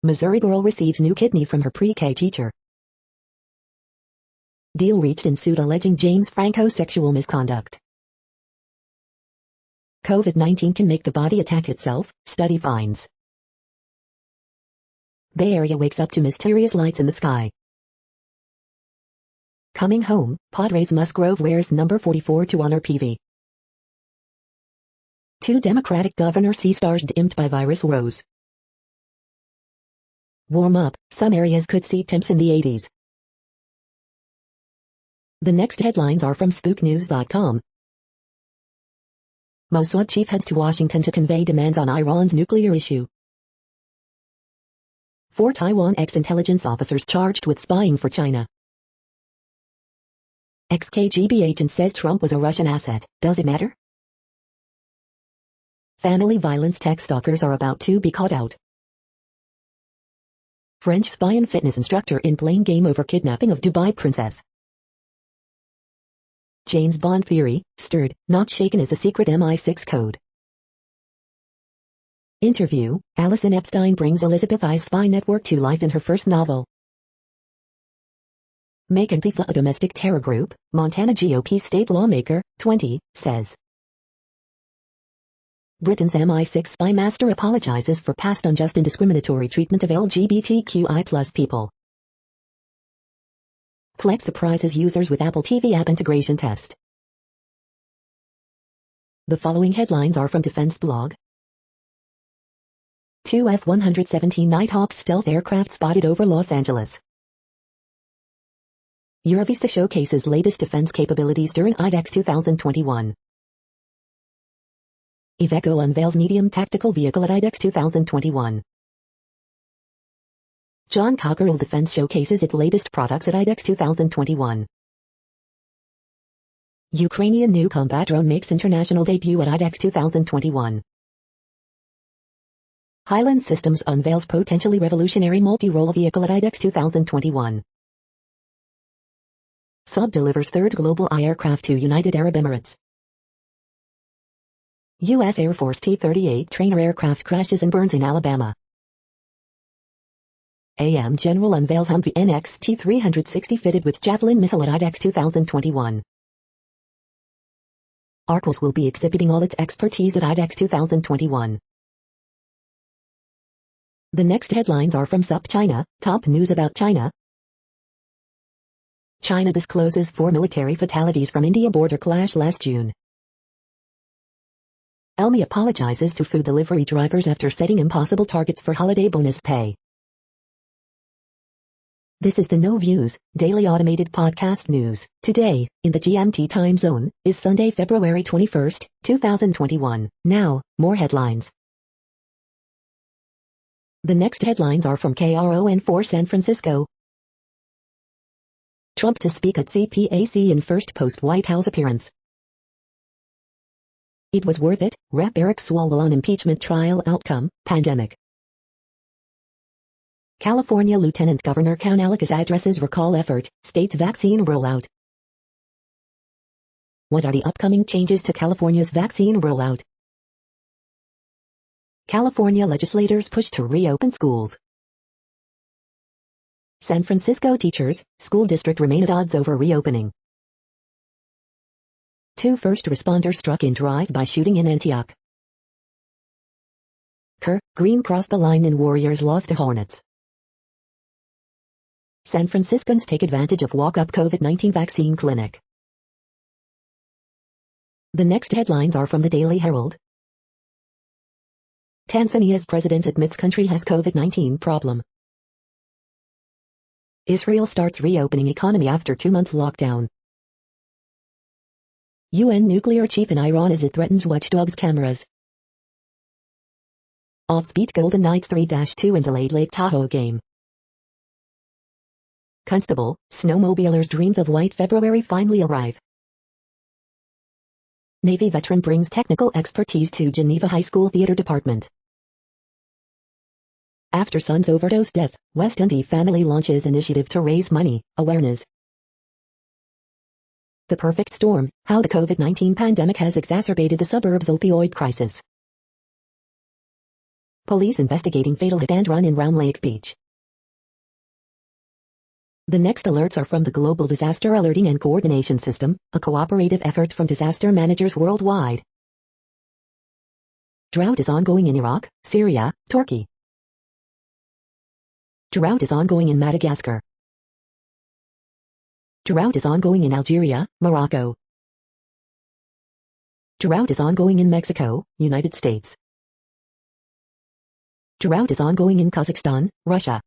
Missouri girl receives new kidney from her pre-K teacher. Deal reached in suit alleging James Franco sexual misconduct. COVID-19 can make the body attack itself, study finds. Bay Area wakes up to mysterious lights in the sky. Coming home, Padres Musgrove wears number 44 to honor PV. 2 Democratic governor C-stars dimmed by virus woes. Warm up, some areas could see temps in the 80s. The next headlines are from spooknews.com. Mossad chief heads to Washington to convey demands on Iran's nuclear issue. 4 Taiwan ex-intelligence officers charged with spying for China. Ex-KGB agent says Trump was a Russian asset. Does it matter? Family violence tech stalkers are about to be caught out. French spy and fitness instructor in blame game over kidnapping of Dubai princess. James Bond theory, stirred, not shaken is a secret MI6 code. Interview, Alison Epstein brings Elizabeth I's spy network to life in her first novel. Make Antifa a domestic terror group, Montana GOP state lawmaker, 20, says. Britain's MI6 spy master apologizes for past unjust and discriminatory treatment of LGBTQI+ people. Plex surprises users with Apple TV app integration test. The following headlines are from Defense Blog. 2 F-117 Nighthawk stealth aircraft spotted over Los Angeles. Eurovista showcases latest defense capabilities during IDEX 2021. Iveco unveils medium tactical vehicle at IDEX 2021. John Cockerell Defense showcases its latest products at IDEX 2021. Ukrainian new combat drone makes international debut at IDEX 2021. Highland Systems unveils potentially revolutionary multi-role vehicle at IDEX 2021. Saab delivers third global eye aircraft to United Arab Emirates. U.S. Air Force T-38 trainer aircraft crashes and burns in Alabama. AM General unveils Humvee NX T-360 fitted with Javelin missile at IDEX 2021. Arcos will be exhibiting all its expertise at IDEX 2021. The next headlines are from SupChina, top news about China. China discloses 4 military fatalities from India border clash last June. Elmi apologizes to food delivery drivers after setting impossible targets for holiday bonus pay. This is the No Views, daily automated podcast news. Today, in the GMT time zone, is Sunday, February 21st, 2021. Now, more headlines. The next headlines are from KRON4 San Francisco. Trump to speak at CPAC in first post-White House appearance. It was worth it, Rep. Eric Swalwell on impeachment trial outcome, pandemic. California Lieutenant Governor Canalejas addresses recall effort, state's vaccine rollout. What are the upcoming changes to California's vaccine rollout? California legislators push to reopen schools. San Francisco teachers, school district remain at odds over reopening. 2 first responders struck in drive-by shooting in Antioch. Green crossed the line in Warriors loss to Hornets. San Franciscans take advantage of walk-up COVID-19 vaccine clinic. The next headlines are from the Daily Herald. Tanzania's president admits country has COVID-19 problem. Israel starts reopening economy after 2-month lockdown. UN nuclear chief in Iran as it threatens watchdogs cameras. Offspeed Golden Knights 3-2 in delayed Lake Tahoe game. Constable, snowmobilers' dreams of white February finally arrive. Navy veteran brings technical expertise to Geneva High School theater department. After son's overdose death, West Indies family launches initiative to raise money, awareness. The perfect storm, how the COVID-19 pandemic has exacerbated the suburbs' opioid crisis. Police investigating fatal hit and run in Round Lake Beach. The next alerts are from the Global Disaster Alerting and Coordination System, a cooperative effort from disaster managers worldwide. Drought is ongoing in Iraq, Syria, Turkey. Drought is ongoing in Madagascar. Drought is ongoing in Algeria, Morocco. Drought is ongoing in Mexico, United States. Drought is ongoing in Kazakhstan, Russia.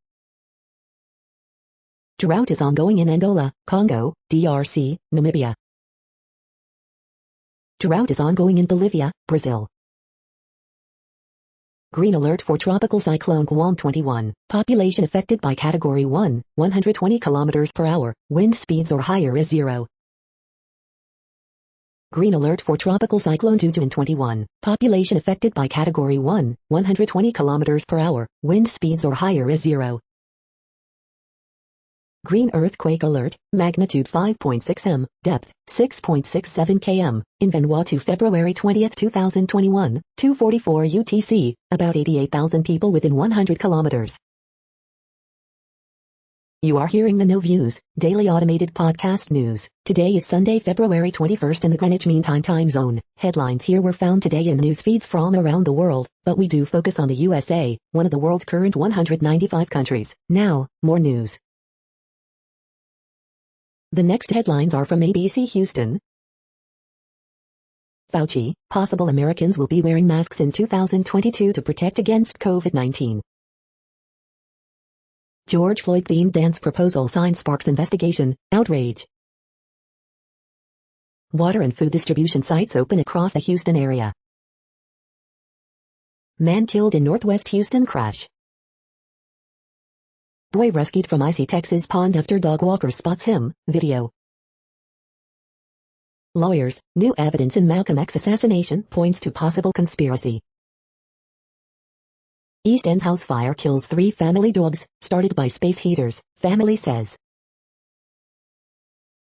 Drought is ongoing in Angola, Congo, DRC, Namibia. Drought is ongoing in Bolivia, Brazil. Green alert for tropical cyclone Guam 21. Population affected by category 1, 120 km per hour, wind speeds or higher is 0. Green alert for tropical cyclone Duduan 21. Population affected by category 1, 120 km per hour, wind speeds or higher is 0. Green earthquake alert, magnitude 5.6 m, depth 6.67 km, in Vanuatu February 20, 2021, 2:44 UTC, about 88,000 people within 100 kilometers. You are hearing the No Views, daily automated podcast news. Today is Sunday, February 21st in the Greenwich Mean Time zone. Headlines here were found today in news feeds from around the world, but we do focus on the USA, one of the world's current 195 countries. Now, more news. The next headlines are from ABC Houston. Fauci, possible Americans will be wearing masks in 2022 to protect against COVID-19. George Floyd-themed dance proposal sign sparks investigation, outrage. Water and food distribution sites open across the Houston area. Man killed in Northwest Houston crash. Boy rescued from icy Texas pond after dog walker spots him, video. Lawyers, new evidence in Malcolm X assassination points to possible conspiracy. East End house fire kills 3 family dogs, started by space heaters, family says.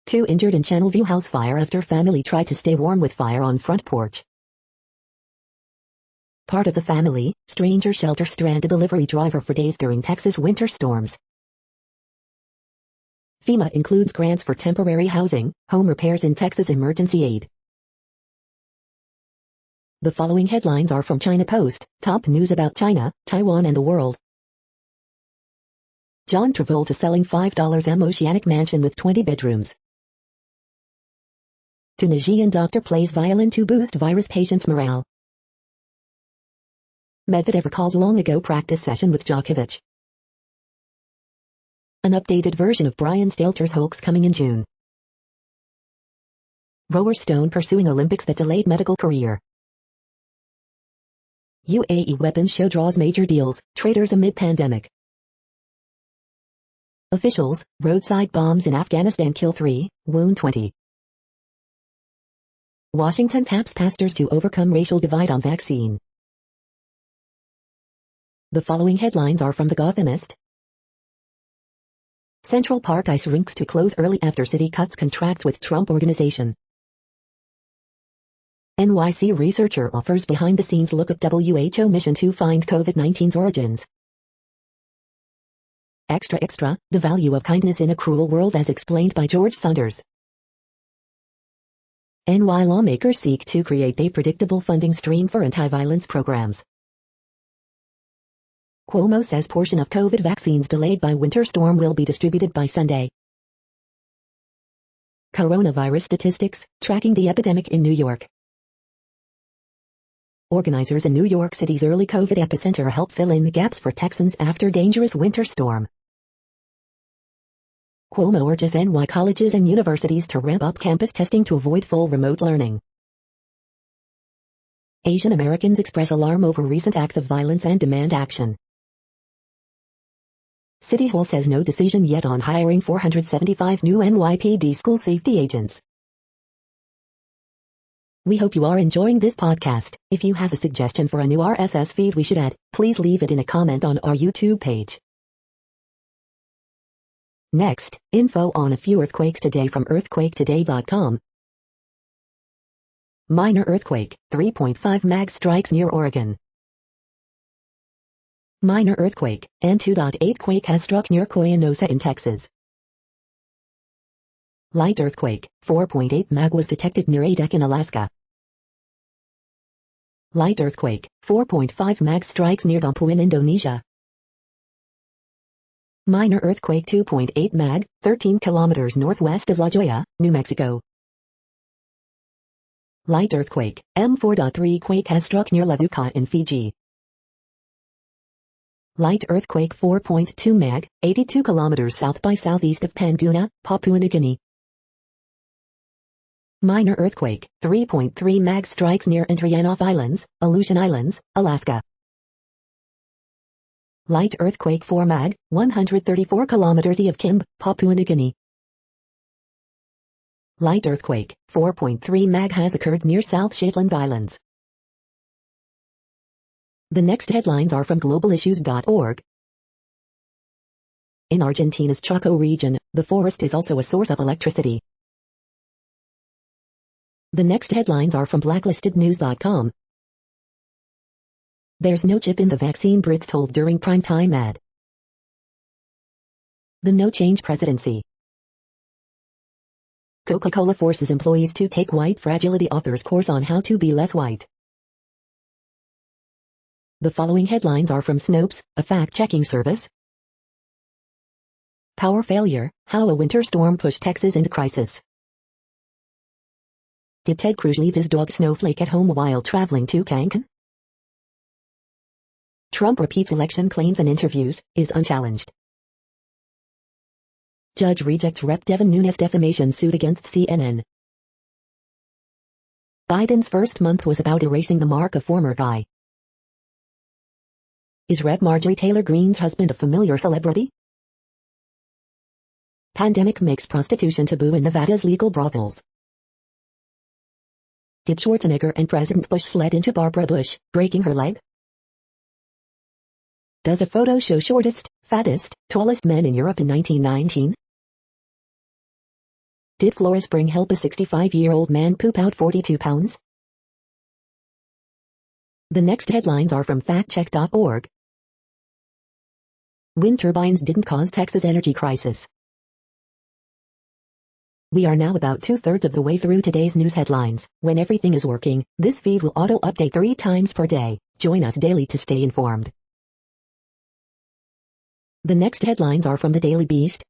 2 injured in Channelview house fire after family tried to stay warm with fire on front porch. Part of the family, stranger shelter stranded delivery driver for days during Texas winter storms. FEMA includes grants for temporary housing, home repairs in Texas emergency aid. The following headlines are from China Post, top news about China, Taiwan and the world. John Travolta selling $5 Oceanic mansion with 20 bedrooms. Tunisian doctor plays violin to boost virus patients' morale. Medvedev recalls long-ago practice session with Djokovic. An updated version of Brian Stelter's hoax coming in June. Rower stone pursuing Olympics that delayed medical career. UAE weapons show draws major deals, traders amid pandemic. Officials, roadside bombs in Afghanistan kill 3, wound 20. Washington taps pastors to overcome racial divide on vaccine. The following headlines are from The Gothamist. Central Park ice rinks to close early after city cuts contracts with Trump organization. NYC researcher offers behind-the-scenes look at WHO mission to find COVID-19's origins. Extra, the value of kindness in a cruel world as explained by George Saunders. NY lawmakers seek to create a predictable funding stream for anti-violence programs. Cuomo says portion of COVID vaccines delayed by winter storm will be distributed by Sunday. Coronavirus statistics, tracking the epidemic in New York. Organizers in New York City's early COVID epicenter help fill in the gaps for Texans after dangerous winter storm. Cuomo urges NY colleges and universities to ramp up campus testing to avoid full remote learning. Asian Americans express alarm over recent acts of violence and demand action. City Hall says no decision yet on hiring 475 new NYPD school safety agents. We hope you are enjoying this podcast. If you have a suggestion for a new RSS feed we should add, please leave it in a comment on our YouTube page. Next, info on a few earthquakes today from earthquaketoday.com. Minor earthquake, 3.5 mag strikes near Oregon. Minor earthquake, and 2.8 quake has struck near Coyanosa in Texas. Light earthquake, 4.8 mag was detected near Adak in Alaska. Light earthquake, 4.5 mag strikes near Dampu in Indonesia. Minor earthquake 2.8 mag, 13 kilometers northwest of La Joya, New Mexico. Light earthquake, M4.3 quake has struck near Levuka in Fiji. Light earthquake 4.2 mag, 82 kilometers south by southeast of Panguna, Papua New Guinea. Minor earthquake, 3.3 mag strikes near Andrianoff Islands, Aleutian Islands, Alaska. Light earthquake 4 mag, 134 kilometers east of Kimbe, Papua New Guinea. Light earthquake, 4.3 mag has occurred near South Shetland Islands. The next headlines are from globalissues.org. In Argentina's Chaco region, the forest is also a source of electricity. The next headlines are from blacklistednews.com. There's no chip in the vaccine, Brits told during primetime ad. The No Change presidency. Coca-Cola forces employees to take white fragility author's course on how to be less white. The following headlines are from Snopes, a fact-checking service. Power failure, how a winter storm pushed Texas into crisis. Did Ted Cruz leave his dog Snowflake at home while traveling to Cancun? Trump repeats election claims and interviews, is unchallenged. Judge rejects Rep. Devin Nunes defamation suit against CNN. Biden's first month was about erasing the mark of former guy. Is Rep. Marjorie Taylor Greene's husband a familiar celebrity? Pandemic makes prostitution taboo in Nevada's legal brothels. Did Schwarzenegger and President Bush sled into Barbara Bush, breaking her leg? Does a photo show shortest, fattest, tallest men in Europe in 1919? Did Flora Spring help a 65-year-old man poop out 42 pounds? The next headlines are from factcheck.org. Wind turbines didn't cause Texas energy crisis. We are now about 2/3 of the way through today's news headlines. When everything is working, this feed will auto-update 3 times per day. Join us daily to stay informed. The next headlines are from the Daily Beast.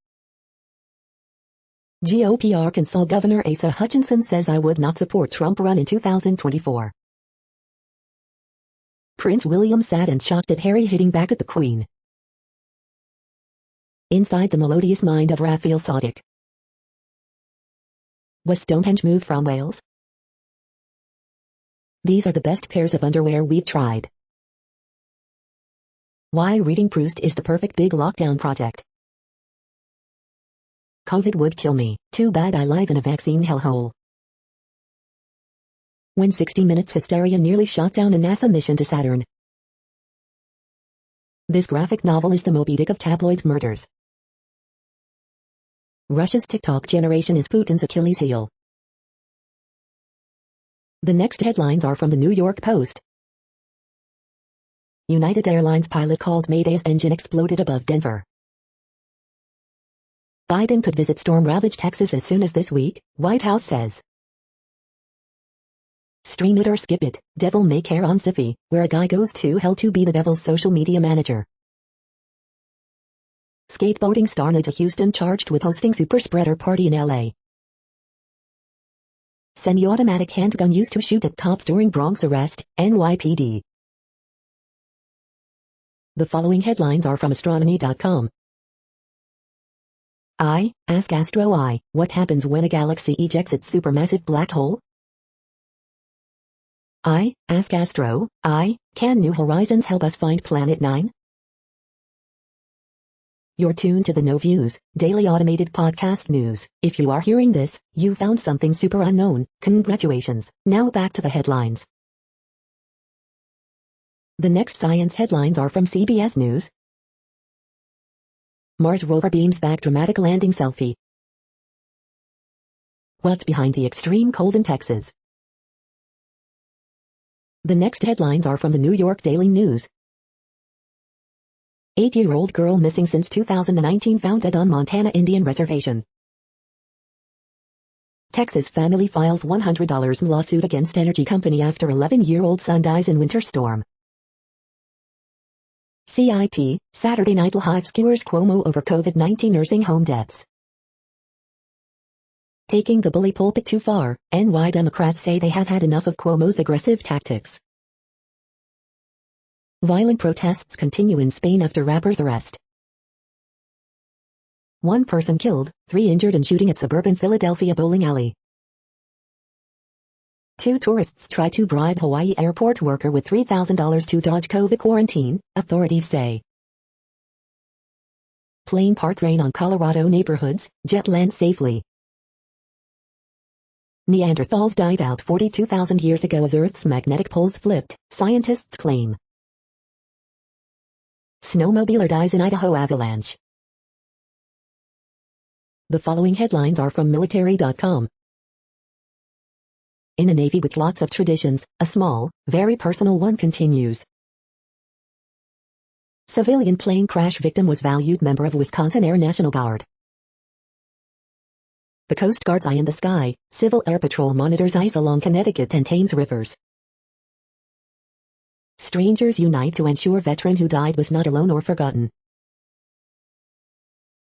GOP Arkansas Governor Asa Hutchinson says I would not support Trump run in 2024. Prince William sad and shocked at Harry hitting back at the Queen. Inside the melodious mind of Raphael Saadiq. Was Stonehenge moved from Wales? These are the best pairs of underwear we've tried. Why reading Proust is the perfect big lockdown project. COVID would kill me, too bad I live in a vaccine hellhole. When 60 Minutes hysteria nearly shot down a NASA mission to Saturn. This graphic novel is the Moby Dick of tabloid murders. Russia's TikTok generation is Putin's Achilles heel. The next headlines are from the New York Post. United Airlines pilot called Mayday's engine exploded above Denver. Biden could visit storm-ravaged Texas as soon as this week, White House says. Stream it or skip it, Devil May Care on Syfy, where a guy goes to hell to be the devil's social media manager. Skateboarding star Nita Houston charged with hosting super spreader party in LA. Semi-automatic handgun used to shoot at cops during Bronx arrest, NYPD. The following headlines are from astronomy.com. Ask Astro I, what happens when a galaxy ejects its supermassive black hole? Ask Astro I, can New Horizons help us find Planet 9? You're tuned to the No Views, daily automated podcast news. If you are hearing this, you found something super unknown. Congratulations. Now back to the headlines. The next science headlines are from CBS News. Mars rover beams back dramatic landing selfie. What's behind the extreme cold in Texas? The next headlines are from the New York Daily News. 8-year-old girl missing since 2019 found dead on Montana Indian reservation. Texas family files $100 lawsuit against energy company after 11-year-old son dies in winter storm. CIT, Saturday Night Live skewers Cuomo over COVID-19 nursing home deaths. Taking the bully pulpit too far, NY Democrats say they have had enough of Cuomo's aggressive tactics. Violent protests continue in Spain after rapper's arrest. 1 person killed, 3 injured in shooting at suburban Philadelphia bowling alley. 2 tourists try to bribe Hawaii airport worker with $3,000 to dodge COVID quarantine, authorities say. Plane parts rain on Colorado neighborhoods, jet lands safely. Neanderthals died out 42,000 years ago as Earth's magnetic poles flipped, scientists claim. Snowmobiler dies in Idaho avalanche. The following headlines are from military.com. In a Navy with lots of traditions, a small, very personal one continues. Civilian plane crash victim was valued member of Wisconsin Air National Guard. The Coast Guard's eye in the sky, Civil Air Patrol monitors ice along Connecticut and Thames rivers. Strangers unite to ensure veteran who died was not alone or forgotten.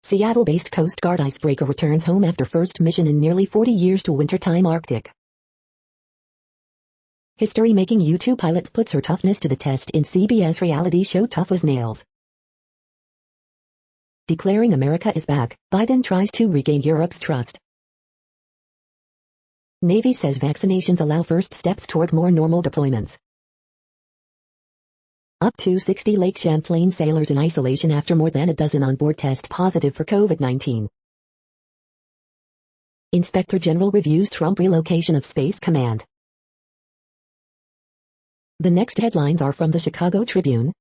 Seattle-based Coast Guard icebreaker returns home after first mission in nearly 40 years to wintertime Arctic. History-making YouTube pilot puts her toughness to the test in CBS reality show Tough as Nails. Declaring America is back, Biden tries to regain Europe's trust. Navy says vaccinations allow first steps toward more normal deployments. Up to 60 Lake Champlain sailors in isolation after more than a dozen on board test positive for COVID-19. Inspector General reviews Trump relocation of Space Command. The next headlines are from the Chicago Tribune.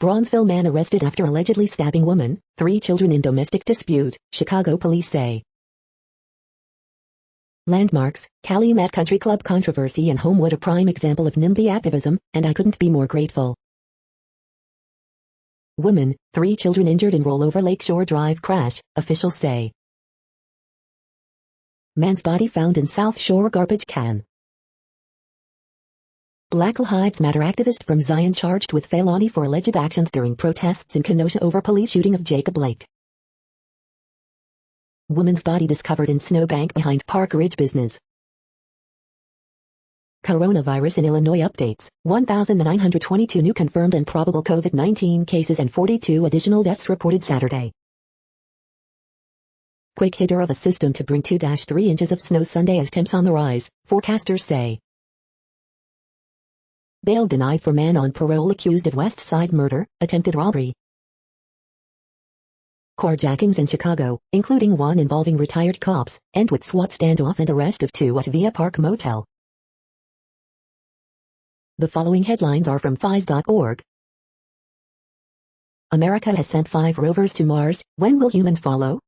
Bronzeville man arrested after allegedly stabbing woman, 3 children in domestic dispute, Chicago police say. Landmarks, Calumet Country Club controversy and Homewood a prime example of NIMBY activism, and I couldn't be more grateful. Woman, 3 children injured in rollover Lakeshore Drive crash, officials say. Man's body found in South Shore garbage can. Black Lives Matter activist from Zion charged with felony for alleged actions during protests in Kenosha over police shooting of Jacob Blake. Woman's body discovered in snowbank behind Park Ridge business. Coronavirus in Illinois updates, 1,922 new confirmed and probable COVID-19 cases and 42 additional deaths reported Saturday. Quick hitter of a system to bring 2-3 inches of snow Sunday as temps on the rise, forecasters say. Bail denied for man on parole accused of West Side murder, attempted robbery. Carjackings in Chicago, including one involving retired cops, end with SWAT standoff and arrest of 2 at Via Park Motel. The following headlines are from FIS.org. America has sent 5 rovers to Mars, when will humans follow?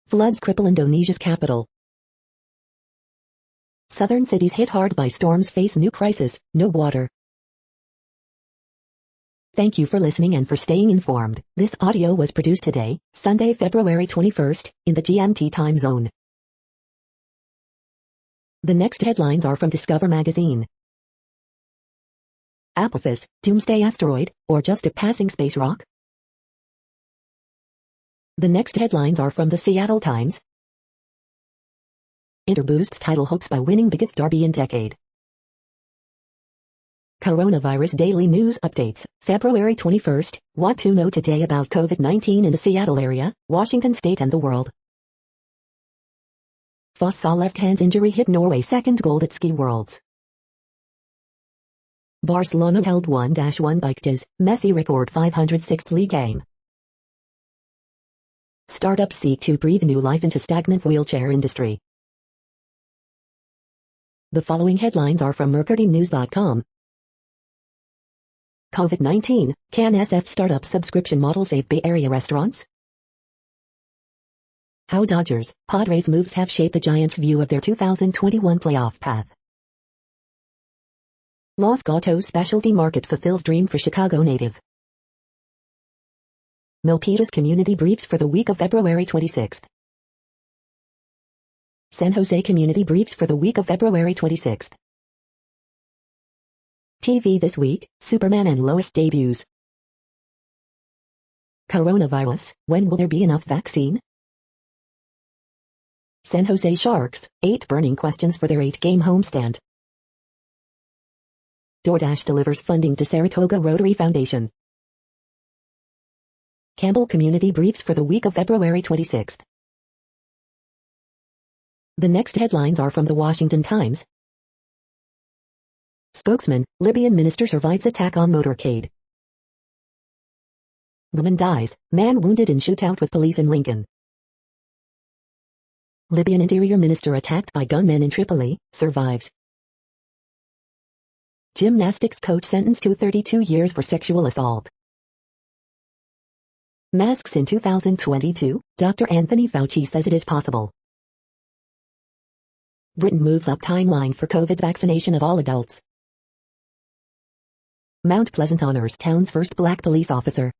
Floods cripple Indonesia's capital. Southern cities hit hard by storms face new crisis, no water. Thank you for listening and for staying informed. This audio was produced today, Sunday, February 21st, in the GMT time zone. The next headlines are from Discover magazine. Apophis, doomsday asteroid, or just a passing space rock? The next headlines are from the Seattle Times. Inter boosts title hopes by winning biggest derby in decade. Coronavirus Daily News Updates, February 21st, what to know today about COVID-19 in the Seattle area, Washington State and the world. Foss saw left hand's injury hit Norway second gold at Ski Worlds. Barcelona held 1-1 by UTC. Messi record 506th league game. Startups seek to breathe new life into stagnant wheelchair industry. The following headlines are from mercurynews.com. COVID-19, can SF startup subscription model save Bay Area restaurants? How Dodgers, Padres moves have shaped the Giants' view of their 2021 playoff path. Los Gatos specialty market fulfills dream for Chicago native. Milpitas community briefs for the week of February 26th. San Jose community briefs for the week of February 26th. TV this week, Superman and Lois debuts. Coronavirus, when will there be enough vaccine? San Jose Sharks, 8 burning questions for their 8-game homestand. DoorDash delivers funding to Saratoga Rotary Foundation. Campbell community briefs for the week of February 26th. The next headlines are from the Washington Times. Spokesman, Libyan minister survives attack on motorcade. Woman dies, man wounded in shootout with police in Lincoln. Libyan interior minister attacked by gunmen in Tripoli, survives. Gymnastics coach sentenced to 32 years for sexual assault. Masks in 2022, Dr. Anthony Fauci says it is possible. Britain moves up timeline for COVID vaccination of all adults. Mount Pleasant honors town's first black police officer.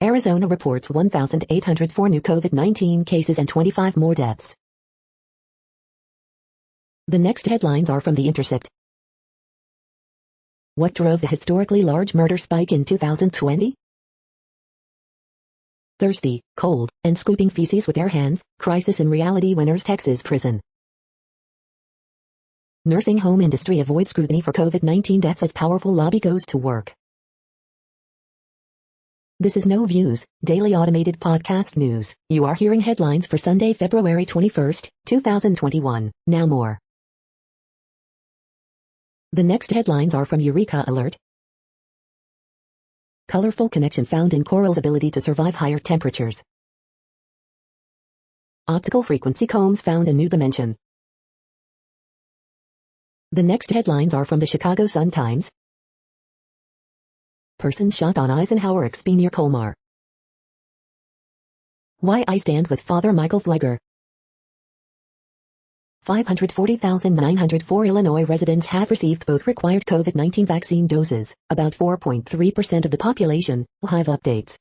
Arizona reports 1,804 new COVID-19 cases and 25 more deaths. The next headlines are from The Intercept. What drove the historically large murder spike in 2020? Thirsty, cold, and scooping feces with their hands, crisis in reality winners Texas prison. Nursing home industry avoids scrutiny for COVID-19 deaths as powerful lobby goes to work. This is No Views, daily automated podcast news. You are hearing headlines for Sunday, February 21st, 2021. Now more. The next headlines are from Eureka Alert. Colorful connection found in coral's ability to survive higher temperatures. Optical frequency combs found a new dimension. The next headlines are from the Chicago Sun-Times. Person shot on Eisenhower XP near Colmar. Why I stand with Father Michael Fleger. 540,904 Illinois residents have received both required COVID-19 vaccine doses, about 4.3% of the population. Hive updates.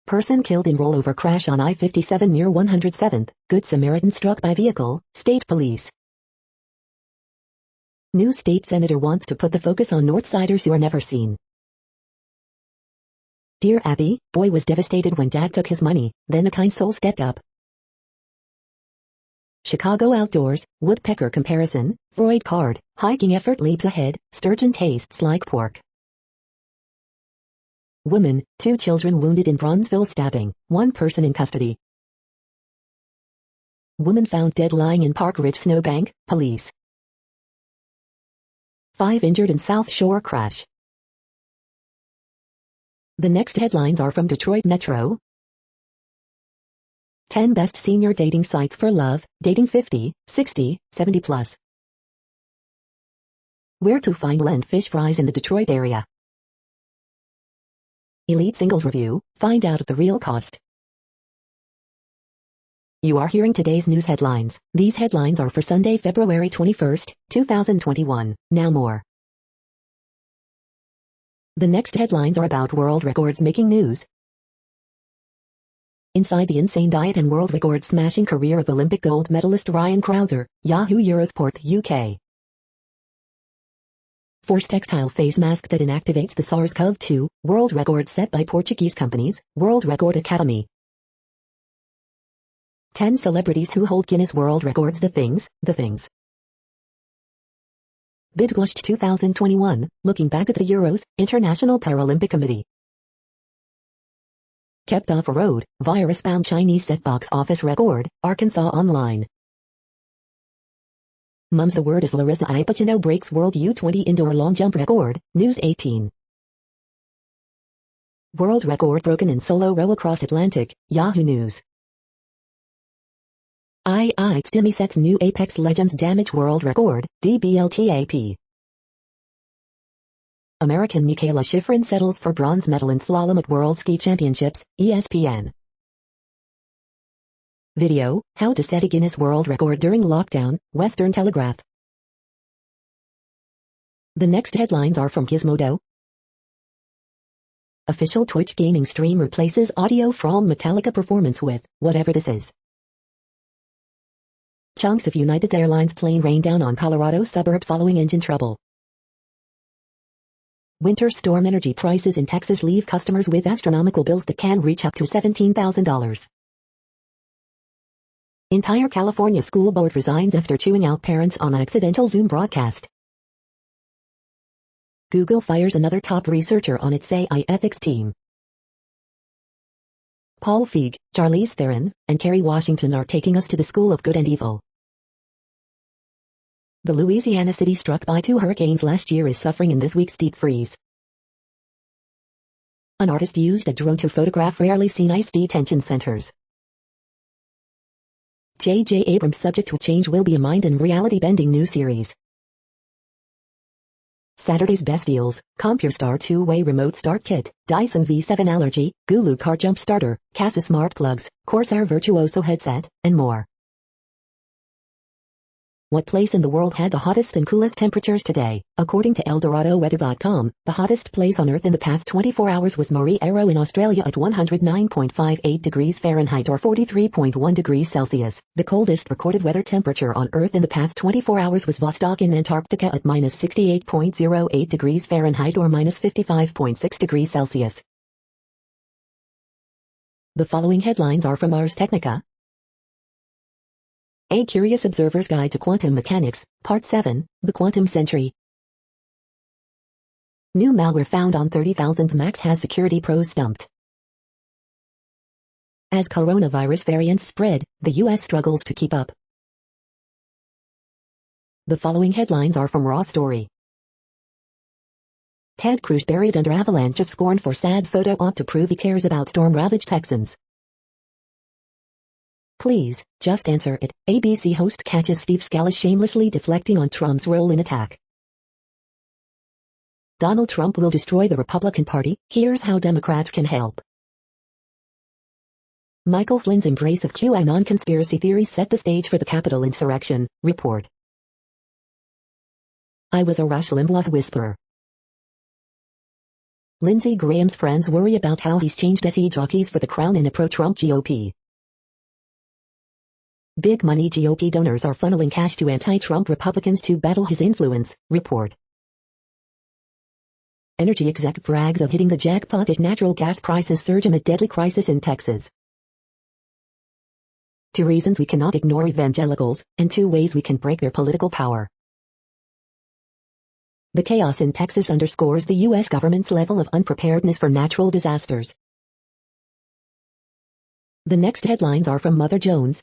Person killed in rollover crash on I-57 near 107th, Good Samaritan struck by vehicle, state police. New state senator wants to put the focus on Northsiders who are never seen. Dear Abby, boy was devastated when dad took his money, then a kind soul stepped up. Chicago outdoors, woodpecker comparison, Freud card, hiking effort leaps ahead, sturgeon tastes like pork. Woman, 2 children wounded in Bronzeville stabbing, 1 person in custody. Woman found dead lying in Park Ridge snowbank, police. 5 injured in South Shore crash. The next headlines are from Detroit Metro. 10 best senior dating sites for love, dating 50, 60, 70 plus. Where to find Lent fish fries in the Detroit area. Elite Singles Review, find out the real cost. You are hearing today's news headlines. These headlines are for Sunday, February 21st, 2021. Now more. The next headlines are about world records making news. Inside the insane diet and world record smashing career of Olympic gold medalist Ryan Crouser, Yahoo Eurosport UK. Force textile face mask that inactivates the SARS-CoV-2, world record set by Portuguese companies, World Record Academy. 10 celebrities who hold Guinness World Records. The things. Bidgost 2021, looking back at the Euros, International Paralympic Committee. Kept off a road, virus-bound Chinese set box office record, Arkansas Online. Mums the word is Larissa Ipachino breaks World U20 indoor long jump record, News 18. World record broken in solo row across Atlantic, Yahoo News. Stimmy sets new Apex Legends damage world record, DBLTAP. American Mikaela Shiffrin settles for bronze medal in slalom at World Ski Championships, ESPN. Video, how to set a Guinness World Record during lockdown, Western Telegraph. The next headlines are from Gizmodo. Official Twitch gaming stream replaces audio from Metallica performance with, whatever this is. Chunks of United Airlines plane rain down on Colorado suburb following engine trouble. Winter storm energy prices in Texas leave customers with astronomical bills that can reach up to $17,000. Entire California school board resigns after chewing out parents on accidental Zoom broadcast. Google fires another top researcher on its AI ethics team. Paul Feig, Charlize Theron, and Kerry Washington are taking us to the school of good and evil. The Louisiana city struck by 2 hurricanes last year is suffering in this week's deep freeze. An artist used a drone to photograph rarely seen ICE detention centers. J.J. Abrams' subject to change will be a mind and reality-bending new series. Saturday's best deals, CompureStar 2-way remote start kit, Dyson V7 allergy, Gulu car jump starter, Casa smart plugs, Corsair Virtuoso headset, and more. What place in the world had the hottest and coolest temperatures today? According to ElDoradoWeather.com, the hottest place on Earth in the past 24 hours was Murray Arrow in Australia at 109.58 degrees Fahrenheit or 43.1 degrees Celsius. The coldest recorded weather temperature on Earth in the past 24 hours was Vostok in Antarctica at minus 68.08 degrees Fahrenheit or minus 55.6 degrees Celsius. The following headlines are from Ars Technica. A Curious Observer's Guide to Quantum Mechanics, Part 7, The Quantum Century. New malware found on 30,000 Macs has security pros stumped. As coronavirus variants spread, the U.S. struggles to keep up. The following headlines are from Raw Story. Ted Cruz buried under avalanche of scorn for sad photo op to prove he cares about storm-ravaged Texans. Please, just answer it. ABC host catches Steve Scalise shamelessly deflecting on Trump's role in attack. Donald Trump will destroy the Republican Party. Here's how Democrats can help. Michael Flynn's embrace of QAnon conspiracy theories set the stage for the Capitol insurrection, report. I was a Rush Limbaugh whisperer. Lindsey Graham's friends worry about how he's changed SE jockeys for the crown in a pro-Trump GOP. Big money GOP donors are funneling cash to anti-Trump Republicans to battle his influence, report. Energy exec brags of hitting the jackpot as natural gas prices surge amid deadly crisis in Texas. 2 reasons we cannot ignore evangelicals, and 2 ways we can break their political power. The chaos in Texas underscores the U.S. government's level of unpreparedness for natural disasters. The next headlines are from Mother Jones.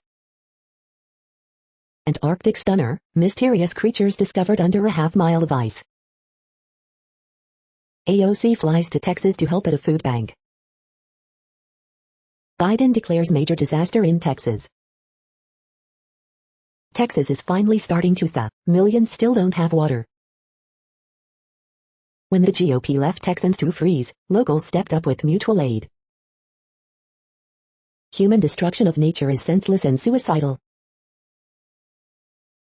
Antarctic stunner, mysterious creatures discovered under a half-mile of ice. AOC flies to Texas to help at a food bank. Biden declares major disaster in Texas. Texas is finally starting to thaw. Millions still don't have water. When the GOP left Texans to freeze, locals stepped up with mutual aid. Human destruction of nature is senseless and suicidal.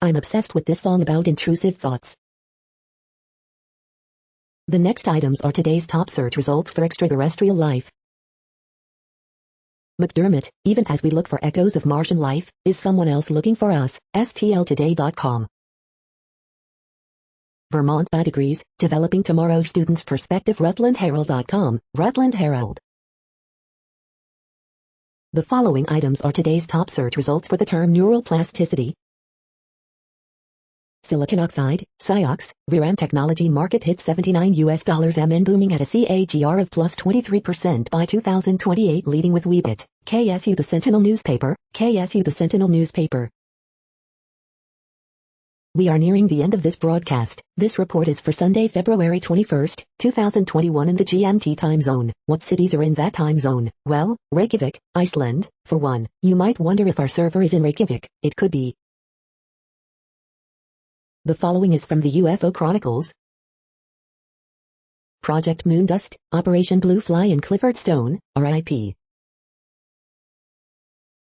I'm obsessed with this song about intrusive thoughts. The next items are today's top search results for extraterrestrial life. McDermott, even as we look for echoes of Martian life, is someone else looking for us, stltoday.com. Vermont Bad Degrees, developing tomorrow's students' perspective rutlandherald.com, Rutland Herald. The following items are today's top search results for the term neural plasticity. Silicon oxide, SiOx, ReRAM technology market hit $79 MN booming at a CAGR of plus 23% by 2028 leading with Weebit, KSU The Sentinel newspaper, KSU The Sentinel newspaper. We are nearing the end of this broadcast. This report is for Sunday, February 21st, 2021 in the GMT time zone. What cities are in that time zone? Well, Reykjavik, Iceland, for one. You might wonder if our server is in Reykjavik. It could be. The following is from the UFO Chronicles. Project Moondust, Operation Blue Fly and Clifford Stone, RIP.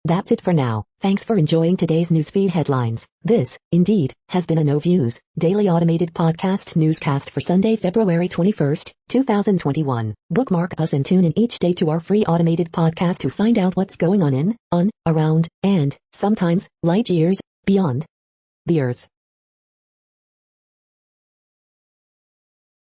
That's it for now. Thanks for enjoying today's newsfeed headlines. This, indeed, has been a No Views, daily automated podcast newscast for Sunday, February 21st, 2021. Bookmark us and tune in each day to our free automated podcast to find out what's going on, around, and, sometimes, light years, beyond the Earth.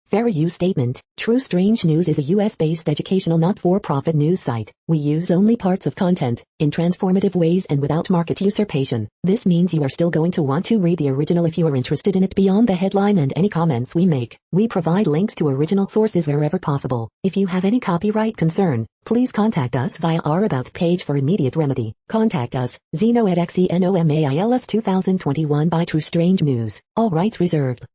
Fair use statement. True Strange News is a US-based educational not-for-profit news site. We use only parts of content, in transformative ways and without market usurpation. This means you are still going to want to read the original if you are interested in it beyond the headline and any comments we make. We provide links to original sources wherever possible. If you have any copyright concern, please contact us via our About page for immediate remedy. Contact us, Zeno at XENOMAILS 2021 by True Strange News. All rights reserved.